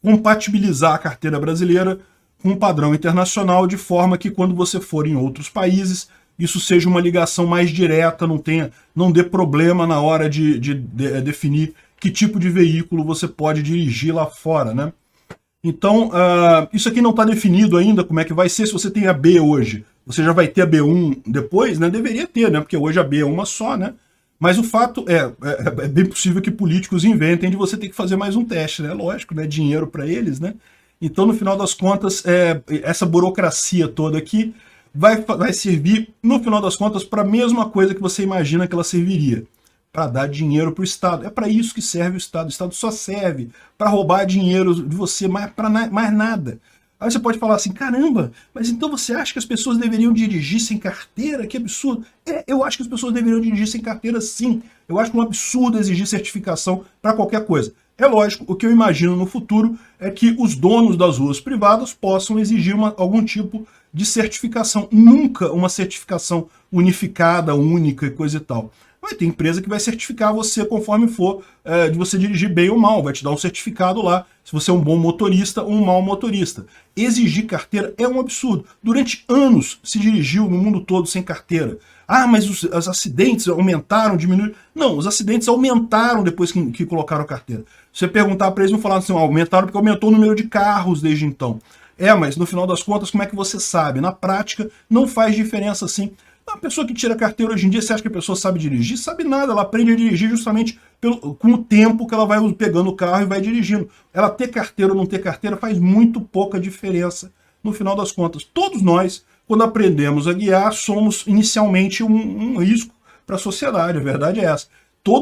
compatibilizar a carteira brasileira com um padrão internacional, de forma que quando você for em outros países, isso seja uma ligação mais direta, não dê problema na hora de definir que tipo de veículo você pode dirigir lá fora, né? Então, isso aqui não está definido ainda como é que vai ser. Se você tem a B hoje, você já vai ter a B1 depois, né? Deveria ter, né? Porque hoje a B é uma só, né? Mas o fato é bem possível que políticos inventem de você ter que fazer mais um teste, né? Lógico, né? Dinheiro para eles, né? Então, no final das contas, essa burocracia toda aqui vai servir, no final das contas, para a mesma coisa que você imagina que ela serviria. Para dar dinheiro para o Estado. É para isso que serve o Estado. O Estado só serve para roubar dinheiro de você, mais nada. Aí você pode falar assim, caramba, mas então você acha que as pessoas deveriam dirigir sem carteira? Que absurdo. Eu acho que as pessoas deveriam dirigir sem carteira, sim. Eu acho que é um absurdo exigir certificação para qualquer coisa. É lógico, o que eu imagino no futuro é que os donos das ruas privadas possam exigir algum tipo de certificação. Nunca uma certificação unificada, única e coisa e tal. Vai ter empresa que vai certificar você conforme for de você dirigir bem ou mal, vai te dar um certificado lá, se você é um bom motorista ou um mau motorista. Exigir carteira é um absurdo. Durante anos se dirigiu no mundo todo sem carteira. Ah, mas os acidentes aumentaram, diminuíram. Não, os acidentes aumentaram depois que colocaram a carteira. Se você perguntar para eles, vão falar assim, aumentaram porque aumentou o número de carros desde então. Mas no final das contas, como é que você sabe? Na prática, não faz diferença assim. A pessoa que tira carteira hoje em dia, você acha que a pessoa sabe dirigir? Sabe nada, ela aprende a dirigir justamente com o tempo que ela vai pegando o carro e vai dirigindo. Ela ter carteira ou não ter carteira faz muito pouca diferença no final das contas. Todos nós, quando aprendemos a guiar, somos inicialmente um risco para a sociedade, a verdade é essa.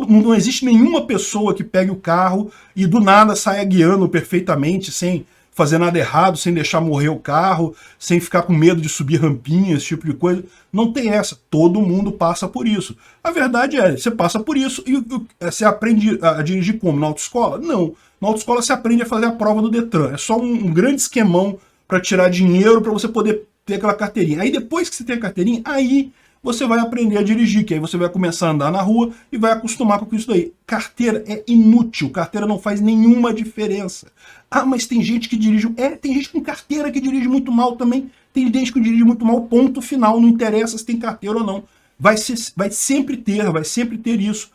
Não existe nenhuma pessoa que pegue o carro e do nada saia guiando perfeitamente, sem fazer nada errado, sem deixar morrer o carro, sem ficar com medo de subir rampinhas, esse tipo de coisa. Não tem essa. Todo mundo passa por isso. A verdade é, você passa por isso e você aprende a dirigir como? Na autoescola? Não. Na autoescola você aprende a fazer a prova do Detran. É só um grande esquemão para tirar dinheiro para você poder ter aquela carteirinha. Aí depois que você tem a carteirinha, aí você vai aprender a dirigir, que aí você vai começar a andar na rua e vai acostumar com isso daí. Carteira é inútil, carteira não faz nenhuma diferença. Ah, mas tem gente que dirige... tem gente com carteira que dirige muito mal também. Tem gente que dirige muito mal, ponto final, não interessa se tem carteira ou não. Vai sempre ter isso.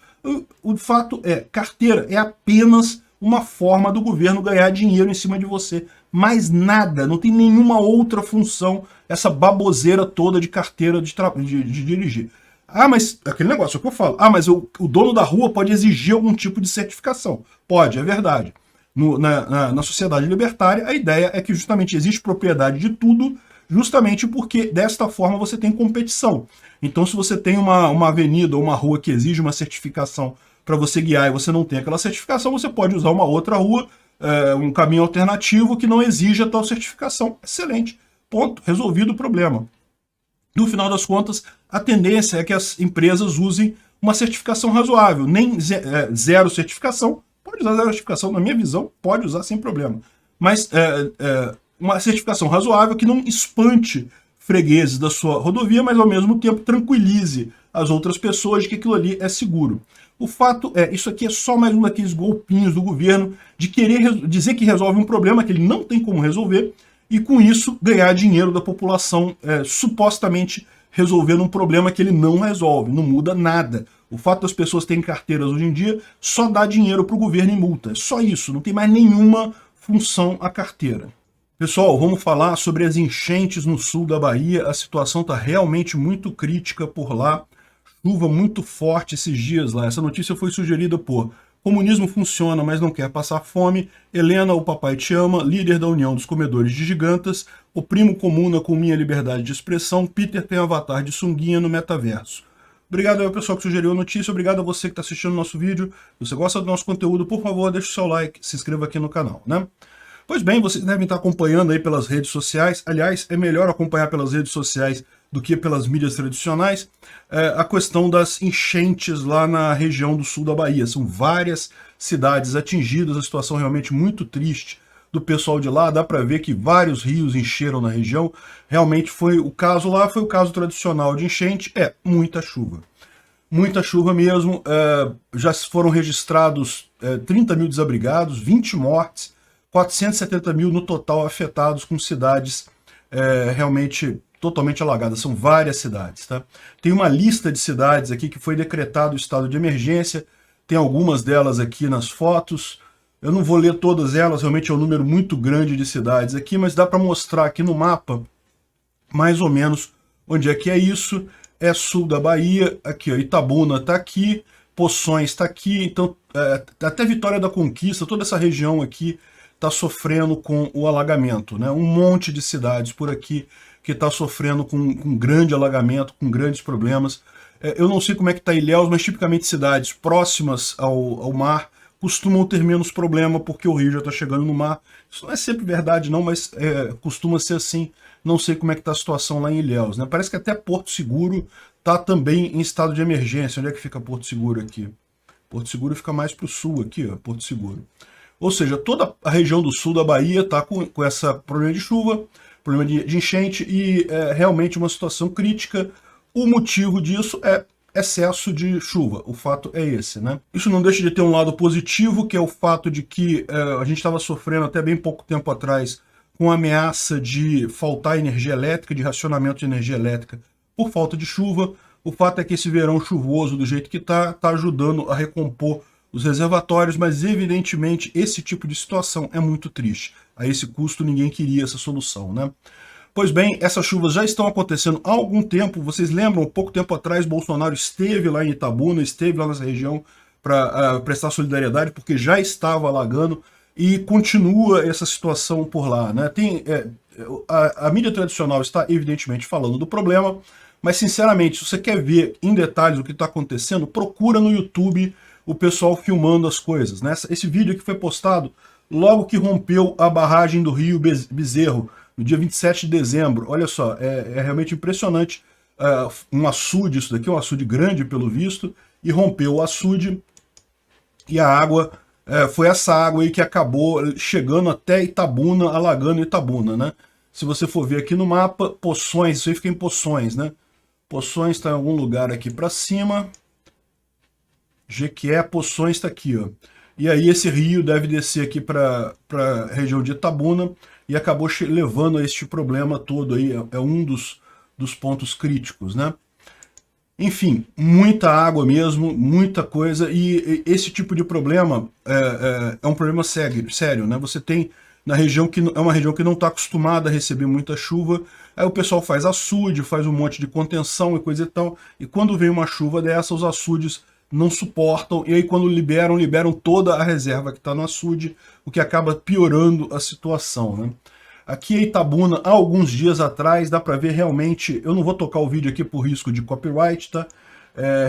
O fato é, carteira é apenas uma forma do governo ganhar dinheiro em cima de você. Mais nada, não tem nenhuma outra função essa baboseira toda de carteira de dirigir. Ah, mas aquele negócio é o que eu falo. Ah, mas o dono da rua pode exigir algum tipo de certificação. Pode, é verdade. Na sociedade libertária, a ideia é que justamente existe propriedade de tudo, justamente porque desta forma você tem competição. Então, se você tem uma avenida ou uma rua que exige uma certificação para você guiar e você não tem aquela certificação, você pode usar uma outra rua, um caminho alternativo que não exija tal certificação. Excelente. Ponto. Resolvido o problema. No final das contas, a tendência é que as empresas usem uma certificação razoável. Nem zero certificação. Pode usar zero certificação, na minha visão, pode usar sem problema. Mas uma certificação razoável que não espante fregueses da sua rodovia, mas ao mesmo tempo tranquilize as outras pessoas de que aquilo ali é seguro. O fato é, isso aqui é só mais um daqueles golpinhos do governo de querer dizer que resolve um problema que ele não tem como resolver e com isso ganhar dinheiro da população supostamente resolvendo um problema que ele não resolve, não muda nada. O fato das pessoas terem carteiras hoje em dia só dá dinheiro para o governo em multa. É só isso, não tem mais nenhuma função a carteira. Pessoal, vamos falar sobre as enchentes no sul da Bahia. A situação está realmente muito crítica por lá. Chuva muito forte esses dias lá. Essa notícia foi sugerida por Comunismo Funciona, mas não quer passar fome, Helena, o Papai Te Ama, líder da União dos Comedores de Gigantas, o Primo Comuna com Minha Liberdade de Expressão, Peter tem avatar de sunguinha no metaverso. Obrigado ao pessoal que sugeriu a notícia, obrigado a você que está assistindo o nosso vídeo. Se você gosta do nosso conteúdo, por favor, deixe o seu like, se inscreva aqui no canal, né? Pois bem, vocês devem estar acompanhando aí pelas redes sociais. Aliás, é melhor acompanhar pelas redes sociais do que pelas mídias tradicionais, a questão das enchentes lá na região do sul da Bahia. São várias cidades atingidas, a situação realmente muito triste do pessoal de lá. Dá para ver que vários rios encheram na região. Realmente foi o caso lá, foi o caso tradicional de enchente, muita chuva. Muita chuva mesmo, já foram registrados 30 mil desabrigados, 20 mortes, 470 mil no total afetados, com cidades realmente totalmente alagadas. São várias cidades, tá? Tem uma lista de cidades aqui que foi decretado o estado de emergência, tem algumas delas aqui nas fotos. Eu não vou ler todas elas, realmente é um número muito grande de cidades aqui, mas dá para mostrar aqui no mapa mais ou menos onde é que é isso. É sul da Bahia, aqui ó, Itabuna está aqui, Poções está aqui, então até Vitória da Conquista, toda essa região aqui está sofrendo com o alagamento, né? Um monte de cidades por aqui que está sofrendo com grande alagamento, com grandes problemas. Eu não sei como é que está Ilhéus, mas tipicamente cidades próximas ao mar costumam ter menos problema porque o rio já está chegando no mar. Isso não é sempre verdade não, mas costuma ser assim. Não sei como é que está a situação lá em Ilhéus, né? Parece que até Porto Seguro está também em estado de emergência. Onde é que fica Porto Seguro aqui? Porto Seguro fica mais para o sul aqui, ó, Porto Seguro. Ou seja, toda a região do sul da Bahia está com esse problema de chuva, problema de enchente e realmente uma situação crítica. O motivo disso é excesso de chuva. O fato é esse, né? Isso não deixa de ter um lado positivo, que é o fato de que a gente estava sofrendo até bem pouco tempo atrás com a ameaça de faltar energia elétrica, de racionamento de energia elétrica por falta de chuva. O fato é que esse verão chuvoso, do jeito que está ajudando a recompor os reservatórios, mas evidentemente esse tipo de situação é muito triste. A esse custo ninguém queria essa solução, né? Pois bem, essas chuvas já estão acontecendo há algum tempo. Vocês lembram, pouco tempo atrás, Bolsonaro esteve lá em Itabuna, esteve lá nessa região para prestar solidariedade, porque já estava alagando e continua essa situação por lá, né? A mídia tradicional está evidentemente falando do problema, mas sinceramente, se você quer ver em detalhes o que está acontecendo, procura no YouTube o pessoal filmando as coisas, né? Esse vídeo aqui foi postado logo que rompeu a barragem do Rio Bezerro, no dia 27 de dezembro. Olha só, é realmente impressionante. Um açude, isso daqui é um açude grande pelo visto, e rompeu o açude, e a água, foi essa água aí que acabou chegando até Itabuna, alagando Itabuna, né? Se você for ver aqui no mapa, Poções, isso aí fica em Poções, né? Poções está em algum lugar aqui para cima. Jequié, Poções está aqui, ó. E aí esse rio deve descer aqui para a região de Itabuna e acabou levando a este problema todo aí, é um dos pontos críticos, né? Enfim, muita água mesmo, muita coisa, e esse tipo de problema é um problema sério, né? Você tem na região que é uma região que não está acostumada a receber muita chuva, aí o pessoal faz açude, faz um monte de contenção e coisa e tal, e quando vem uma chuva dessa, os açudes não suportam, e aí quando liberam toda a reserva que está no açude, o que acaba piorando a situação, né? Aqui em Itabuna, há alguns dias atrás, dá para ver realmente, eu não vou tocar o vídeo aqui por risco de copyright, tá?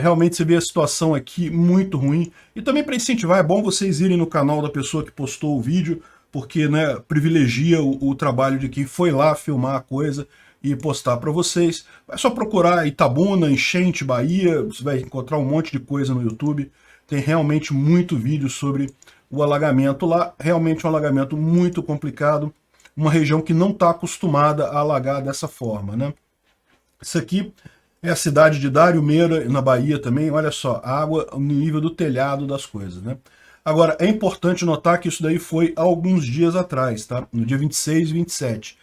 Realmente você vê a situação aqui muito ruim, e também para incentivar, é bom vocês irem no canal da pessoa que postou o vídeo, porque, né, privilegia o trabalho de quem foi lá filmar a coisa e postar para vocês. É só procurar Itabuna, enchente, Bahia, você vai encontrar um monte de coisa no YouTube. Tem realmente muito vídeo sobre o alagamento lá, realmente um alagamento muito complicado, uma região que não está acostumada a alagar dessa forma, né? Isso aqui é a cidade de Dário Meira, na Bahia também, olha só, água no nível do telhado das coisas, né? Agora, é importante notar que isso daí foi há alguns dias atrás, tá? No dia 26 e 27.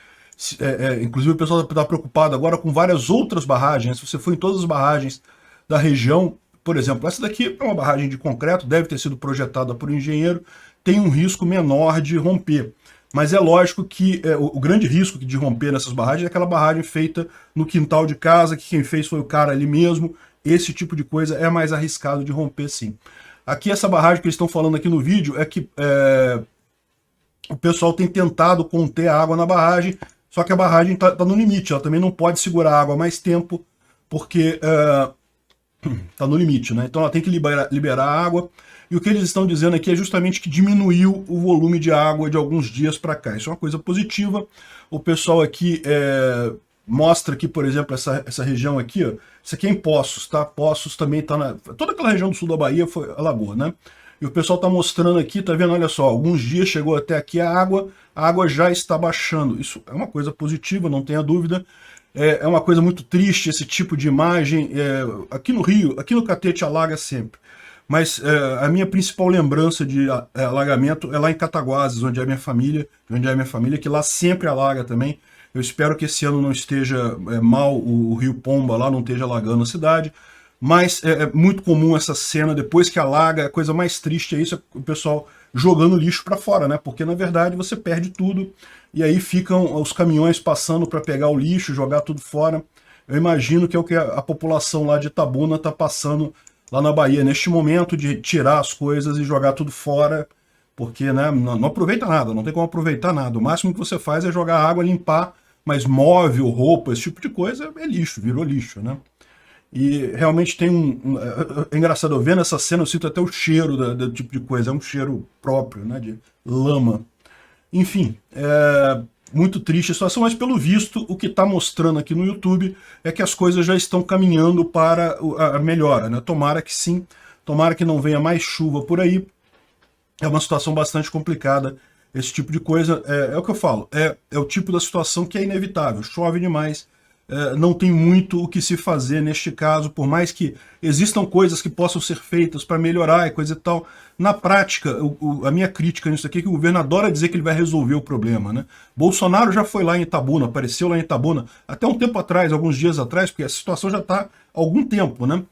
Inclusive o pessoal está preocupado agora com várias outras barragens. Se você for em todas as barragens da região, por exemplo, essa daqui é uma barragem de concreto, deve ter sido projetada por um engenheiro, tem um risco menor de romper. Mas é lógico que o grande risco de romper nessas barragens é aquela barragem feita no quintal de casa, que quem fez foi o cara ali mesmo. Esse tipo de coisa é mais arriscado de romper, sim. Aqui essa barragem que eles estão falando aqui no vídeo é que o pessoal tem tentado conter a água na barragem, só que a barragem está no limite, ela também não pode segurar a água mais tempo, porque está no limite, né? Então ela tem que liberar a água, e o que eles estão dizendo aqui é justamente que diminuiu o volume de água de alguns dias para cá. Isso é uma coisa positiva. O pessoal aqui mostra aqui, por exemplo, essa região aqui, ó, isso aqui é em Poços, tá? Poços também está toda aquela região do sul da Bahia alagou, né? E o pessoal está mostrando aqui, tá vendo? Olha só, alguns dias chegou até aqui a água já está baixando. Isso é uma coisa positiva, não tenha dúvida. É uma coisa muito triste esse tipo de imagem. Aqui no Rio, aqui no Catete alaga sempre. Mas a minha principal lembrança de alagamento é lá em Cataguases, onde é minha família, que lá sempre alaga também. Eu espero que esse ano não esteja mal, o Rio Pomba lá não esteja alagando a cidade. Mas é muito comum essa cena, depois que alaga, a coisa mais triste é isso, é o pessoal jogando lixo para fora, né? Porque na verdade você perde tudo e aí ficam os caminhões passando para pegar o lixo, jogar tudo fora. Eu imagino que é o que a população lá de Itabuna está passando lá na Bahia, neste momento de tirar as coisas e jogar tudo fora, porque, né, não aproveita nada, não tem como aproveitar nada. O máximo que você faz é jogar água, limpar, mas móvel, roupa, esse tipo de coisa é lixo, virou lixo, né? E realmente tem é engraçado, eu vendo essa cena, eu sinto até o cheiro do tipo de coisa, é um cheiro próprio, né, de lama. Enfim, muito triste a situação, mas pelo visto, o que está mostrando aqui no YouTube é que as coisas já estão caminhando para a melhora, né? Tomara que sim, tomara que não venha mais chuva por aí. É uma situação bastante complicada, esse tipo de coisa. É o que eu falo, é o tipo da situação que é inevitável, chove demais, não tem muito o que se fazer neste caso, por mais que existam coisas que possam ser feitas para melhorar e coisa e tal. Na prática, a minha crítica nisso aqui é que o governo adora dizer que ele vai resolver o problema, né? Bolsonaro já foi lá em Itabuna, apareceu lá em Itabuna, até um tempo atrás, alguns dias atrás, porque a situação já está há algum tempo, né?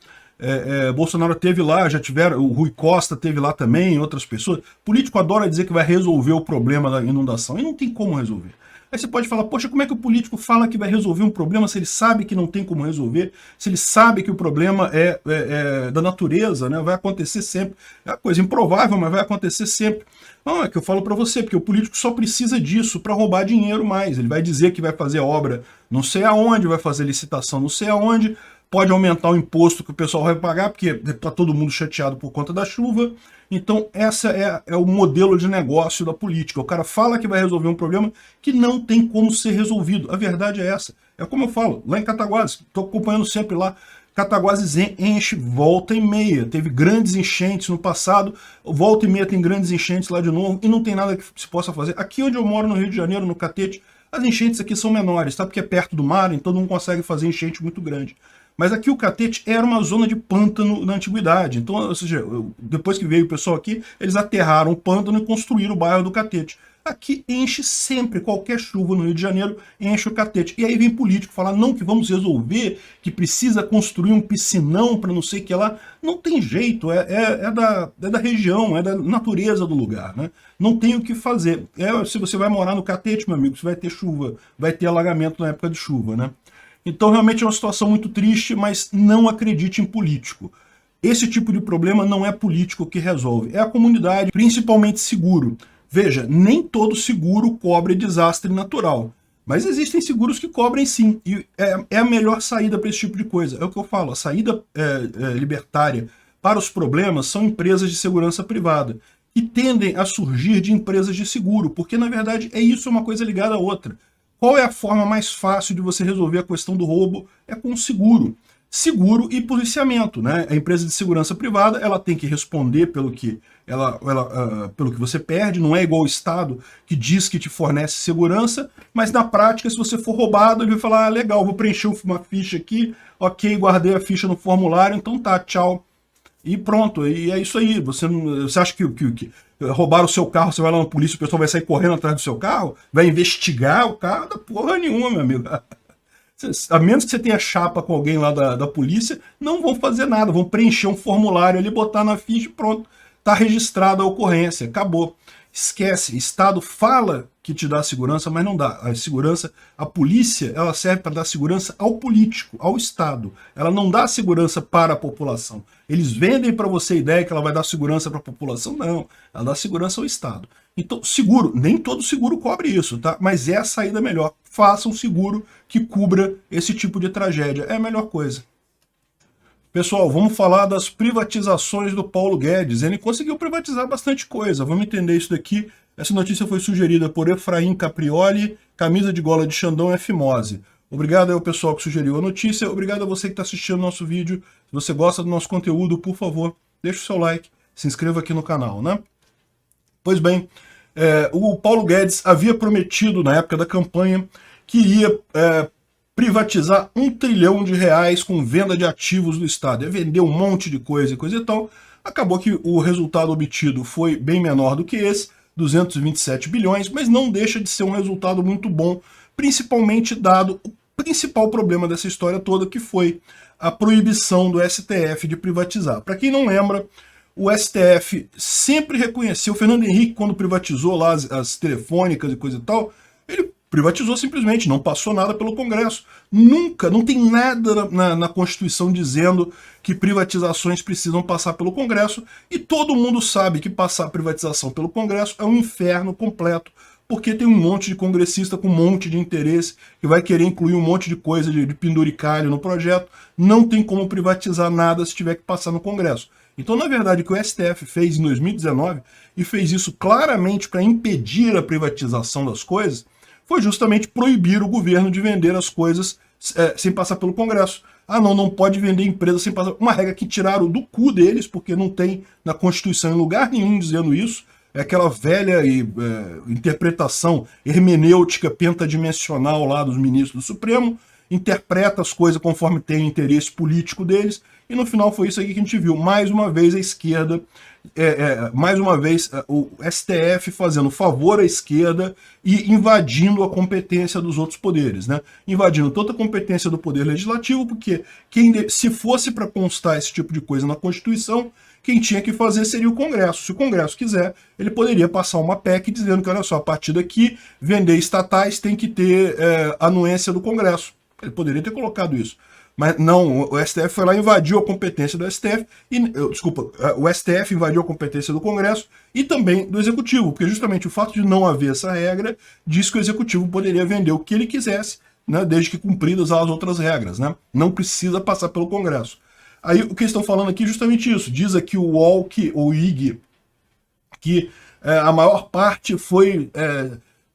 Bolsonaro teve lá, já tiveram, o Rui Costa teve lá também, outras pessoas. Político adora dizer que vai resolver o problema da inundação, e não tem como resolver. Aí você pode falar, poxa, como é que o político fala que vai resolver um problema se ele sabe que não tem como resolver, se ele sabe que o problema é da natureza, né? Vai acontecer sempre. É uma coisa improvável, mas vai acontecer sempre. Não, é que eu falo para você, porque o político só precisa disso para roubar dinheiro mais. Ele vai dizer que vai fazer obra não sei aonde, vai fazer licitação não sei aonde, pode aumentar o imposto que o pessoal vai pagar, porque está todo mundo chateado por conta da chuva. Então, essa é o modelo de negócio da política. O cara fala que vai resolver um problema que não tem como ser resolvido. A verdade é essa. É como eu falo, lá em Cataguases, estou acompanhando sempre lá, Cataguases enche volta e meia. Teve grandes enchentes no passado, volta e meia tem grandes enchentes lá de novo, e não tem nada que se possa fazer. Aqui onde eu moro, no Rio de Janeiro, no Catete, as enchentes aqui são menores, tá? Porque é perto do mar, então não consegue fazer enchente muito grande. Mas aqui o Catete era uma zona de pântano na antiguidade. Então, ou seja, depois que veio o pessoal aqui, eles aterraram o pântano e construíram o bairro do Catete. Aqui enche sempre, qualquer chuva no Rio de Janeiro, enche o Catete. E aí vem político falar, não, que vamos resolver, que precisa construir um piscinão para não sei o que lá. Não tem jeito, é da região, é da natureza do lugar, né? Não tem o que fazer. Se você vai morar no Catete, meu amigo, você vai ter chuva, vai ter alagamento na época de chuva, né? Então, realmente é uma situação muito triste, mas não acredite em político. Esse tipo de problema não é político que resolve, é a comunidade, principalmente seguro. Veja, nem todo seguro cobre desastre natural, mas existem seguros que cobrem sim, e é a melhor saída para esse tipo de coisa. É o que eu falo, a saída libertária para os problemas são empresas de segurança privada, que tendem a surgir de empresas de seguro, porque na verdade é uma coisa ligada à outra. Qual é a forma mais fácil de você resolver a questão do roubo? É com seguro. Seguro e policiamento, né? A empresa de segurança privada, ela tem que responder pelo que pelo que você perde, não é igual o Estado que diz que te fornece segurança, mas na prática, se você for roubado, ele vai falar, legal, vou preencher uma ficha aqui, ok, guardei a ficha no formulário, então tá, tchau. E pronto, e é isso aí. Você acha que roubaram o seu carro, você vai lá na polícia, o pessoal vai sair correndo atrás do seu carro? Vai investigar o carro? Da porra nenhuma, meu amigo. A menos que você tenha chapa com alguém lá da polícia, não vão fazer nada, vão preencher um formulário ali, botar na ficha e pronto. Está registrada a ocorrência, acabou. Esquece, Estado fala que te dá segurança, mas não dá. A segurança, a polícia, ela serve para dar segurança ao político, ao Estado. Ela não dá segurança para a população. Eles vendem para você a ideia que ela vai dar segurança para a população, não. Ela dá segurança ao Estado. Então, seguro, nem todo seguro cobre isso, tá? Mas é a saída melhor. Faça um seguro que cubra esse tipo de tragédia. É a melhor coisa. Pessoal, vamos falar das privatizações do Paulo Guedes. Ele conseguiu privatizar bastante coisa. Vamos entender isso daqui. Essa notícia foi sugerida por Efraim Caprioli, camisa de gola de Xandão é fimose. Obrigado ao pessoal que sugeriu a notícia. Obrigado a você que está assistindo o nosso vídeo. Se você gosta do nosso conteúdo, por favor, deixe o seu like, se inscreva aqui no canal, né? Pois bem, o Paulo Guedes havia prometido na época da campanha que ia privatizar R$1 trilhão com venda de ativos do Estado. Ia vender um monte de coisa e tal. Acabou que o resultado obtido foi bem menor do que esse, 227 bilhões, mas não deixa de ser um resultado muito bom, principalmente dado o principal problema dessa história toda, que foi a proibição do STF de privatizar. Para quem não lembra, o STF sempre reconheceu, o Fernando Henrique, quando privatizou lá as telefônicas e coisa e tal, ele privatizou simplesmente, não passou nada pelo Congresso. Nunca, não tem nada na Constituição dizendo que privatizações precisam passar pelo Congresso, e todo mundo sabe que passar privatização pelo Congresso é um inferno completo, porque tem um monte de congressista com um monte de interesse, que vai querer incluir um monte de coisa de penduricalho no projeto. Não tem como privatizar nada se tiver que passar no Congresso. Então, na verdade, o que o STF fez em 2019, e fez isso claramente para impedir a privatização das coisas, foi justamente proibir o governo de vender as coisas sem passar pelo Congresso. Ah, não pode vender empresa sem passar... Uma regra que tiraram do cu deles, porque não tem na Constituição em lugar nenhum dizendo isso. É aquela velha interpretação hermenêutica pentadimensional lá dos ministros do Supremo. interpreta as coisas conforme tem o interesse político deles, e no final foi isso aqui que a gente viu. Mais uma vez a esquerda, mais uma vez o STF fazendo favor à esquerda e invadindo a competência dos outros poderes, né? Invadindo toda a competência do poder legislativo, porque se fosse para constar esse tipo de coisa na Constituição, quem tinha que fazer seria o Congresso. Se o Congresso quiser, ele poderia passar uma PEC dizendo que, olha só, a partir daqui, vender estatais tem que ter anuência do Congresso. Ele poderia ter colocado isso. Mas não, o STF foi lá e invadiu a competência do STF, o STF invadiu a competência do Congresso e também do Executivo, porque justamente o fato de não haver essa regra diz que o Executivo poderia vender o que ele quisesse, né, desde que cumpridas as outras regras, né? Não precisa passar pelo Congresso. Aí o que eles estão falando aqui é justamente isso. Diz aqui o UOL, o IG, que a maior parte foi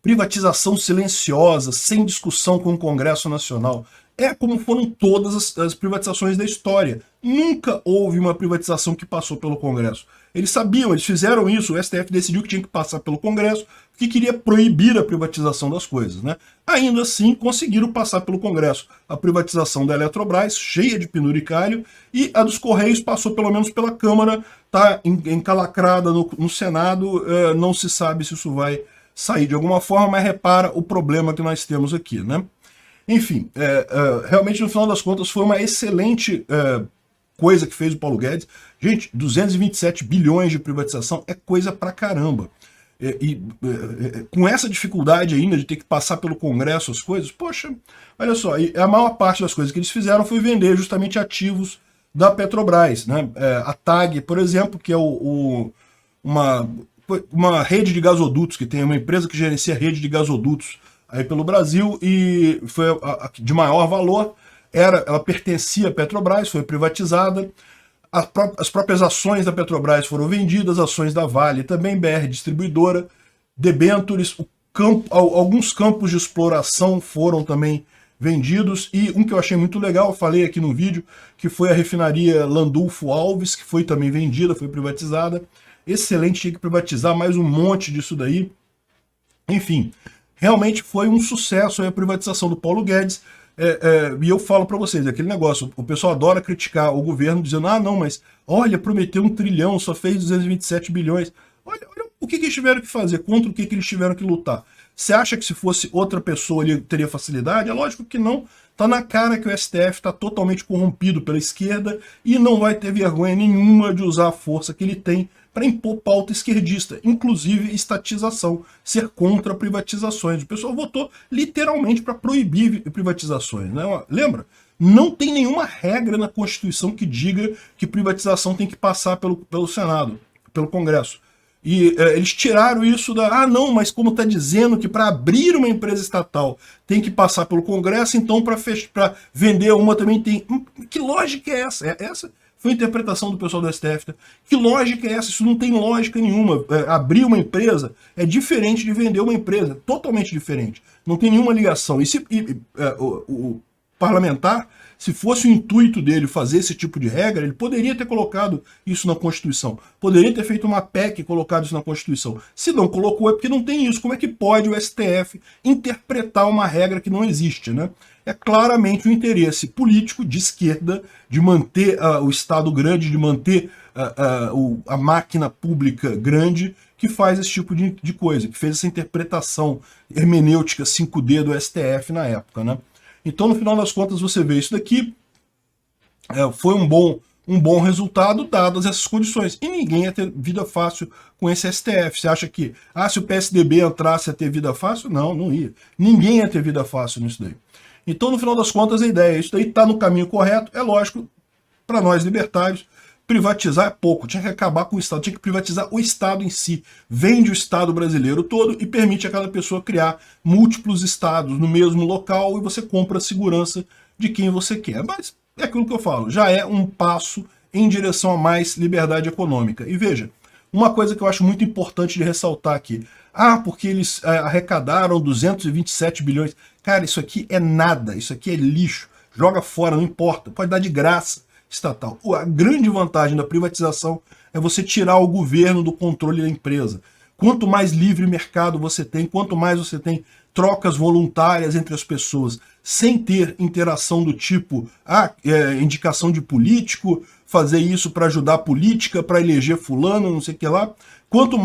privatização silenciosa, sem discussão com o Congresso Nacional. É como foram todas as privatizações da história. Nunca houve uma privatização que passou pelo Congresso. Eles sabiam, eles fizeram isso, o STF decidiu que tinha que passar pelo Congresso, porque queria proibir a privatização das coisas, né? Ainda assim, conseguiram passar pelo Congresso a privatização da Eletrobras, cheia de penduricalho, e a dos Correios passou pelo menos pela Câmara, está encalacrada no Senado, não se sabe se isso vai sair de alguma forma, mas repara o problema que nós temos aqui, né? Enfim, realmente no final das contas foi uma excelente coisa que fez o Paulo Guedes. Gente, 227 bilhões de privatização é coisa pra caramba. Com essa dificuldade ainda de ter que passar pelo Congresso as coisas, poxa, olha só, a maior parte das coisas que eles fizeram foi vender justamente ativos da Petrobras, né? A TAG, por exemplo, que é uma rede de gasodutos, que tem uma empresa que gerencia rede de gasodutos aí pelo Brasil, e foi a de maior valor, ela pertencia à Petrobras, foi privatizada, as próprias ações da Petrobras foram vendidas, ações da Vale também, BR Distribuidora, debêntures, alguns campos de exploração foram também vendidos, e um que eu achei muito legal, eu falei aqui no vídeo, que foi a refinaria Landulfo Alves, que foi também vendida, foi privatizada. Excelente, tinha que privatizar mais um monte disso daí. Enfim, realmente foi um sucesso a privatização do Paulo Guedes. E eu falo para vocês, aquele negócio, o pessoal adora criticar o governo, dizendo, não, mas olha, prometeu 1 trilhão, só fez 227 bilhões. Olha o que eles tiveram que fazer, contra o que eles tiveram que lutar. Você acha que se fosse outra pessoa ele teria facilidade? É lógico que não. Tá na cara que o STF está totalmente corrompido pela esquerda e não vai ter vergonha nenhuma de usar a força que ele tem para impor pauta esquerdista, inclusive estatização, ser contra privatizações. O pessoal votou literalmente para proibir privatizações, né? Lembra? Não tem nenhuma regra na Constituição que diga que privatização tem que passar pelo Senado, pelo Congresso. E eles tiraram isso não, mas como está dizendo que para abrir uma empresa estatal tem que passar pelo Congresso, então para vender uma também tem. Que lógica é essa? Essa foi a interpretação do pessoal do STF. Tá? Que lógica é essa? Isso não tem lógica nenhuma. Abrir uma empresa é diferente de vender uma empresa, totalmente diferente. Não tem nenhuma ligação. O parlamentar, se fosse o intuito dele fazer esse tipo de regra, ele poderia ter colocado isso na Constituição. Poderia ter feito uma PEC e colocado isso na Constituição. Se não colocou, é porque não tem isso. Como é que pode o STF interpretar uma regra que não existe, né? É claramente o interesse político de esquerda de manter o Estado grande, de manter a máquina pública grande, que faz esse tipo de coisa, que fez essa interpretação hermenêutica 5D do STF na época, né? Então, no final das contas, você vê isso daqui, foi um bom resultado, dadas essas condições. E ninguém ia ter vida fácil com esse STF. Você acha que, se o PSDB entrasse, ia ter vida fácil? Não, não ia. Ninguém ia ter vida fácil nisso daí. Então, no final das contas, a ideia é isso daí está no caminho correto. É lógico, para nós libertários, privatizar é pouco. Tinha que acabar com o Estado, tinha que privatizar o Estado em si. Vende o Estado brasileiro todo e permite a cada pessoa criar múltiplos estados no mesmo local e você compra a segurança de quem você quer. Mas é aquilo que eu falo, já é um passo em direção a mais liberdade econômica. E veja, uma coisa que eu acho muito importante de ressaltar aqui. Porque eles arrecadaram 227 bilhões. Cara, isso aqui é nada, isso aqui é lixo. Joga fora, não importa, pode dar de graça estatal. A grande vantagem da privatização é você tirar o governo do controle da empresa. Quanto mais livre mercado você tem, quanto mais você tem trocas voluntárias entre as pessoas, sem ter interação do tipo, indicação de político, fazer isso para ajudar a política, para eleger fulano, não sei o que lá. Quanto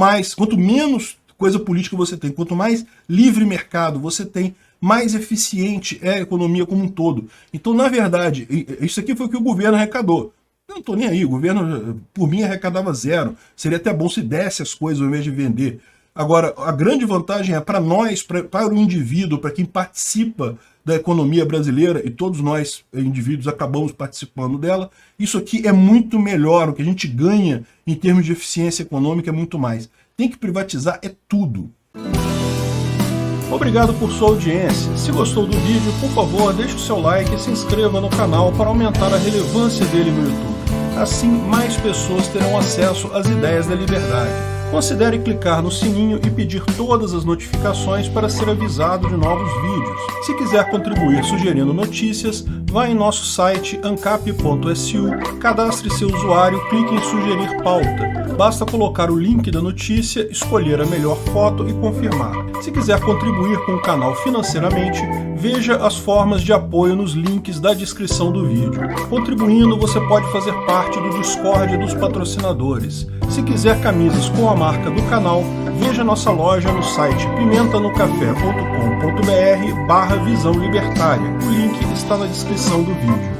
menos coisa política você tem, quanto mais livre mercado você tem, mais eficiente é a economia como um todo. Então, na verdade, isso aqui foi o que o governo arrecadou. Eu não estou nem aí, o governo, por mim, arrecadava zero. Seria até bom se desse as coisas ao invés de vender. Agora, a grande vantagem é para nós, para o indivíduo, para quem participa da economia brasileira, e todos nós, indivíduos, acabamos participando dela, isso aqui é muito melhor, o que a gente ganha em termos de eficiência econômica é muito mais. Tem que privatizar é tudo. Obrigado por sua audiência. Se gostou do vídeo, por favor, deixe o seu like e se inscreva no canal para aumentar a relevância dele no YouTube. Assim, mais pessoas terão acesso às ideias da liberdade. Considere clicar no sininho e pedir todas as notificações para ser avisado de novos vídeos. Se quiser contribuir sugerindo notícias, vá em nosso site ancap.su, cadastre seu usuário, clique em sugerir pauta. Basta colocar o link da notícia, escolher a melhor foto e confirmar. Se quiser contribuir com o canal financeiramente, veja as formas de apoio nos links da descrição do vídeo. Contribuindo, você pode fazer parte do Discord dos patrocinadores. Se quiser camisas com a marca do canal, veja nossa loja no site pimentanocafé.com.br/visão libertária. O link está na descrição do vídeo.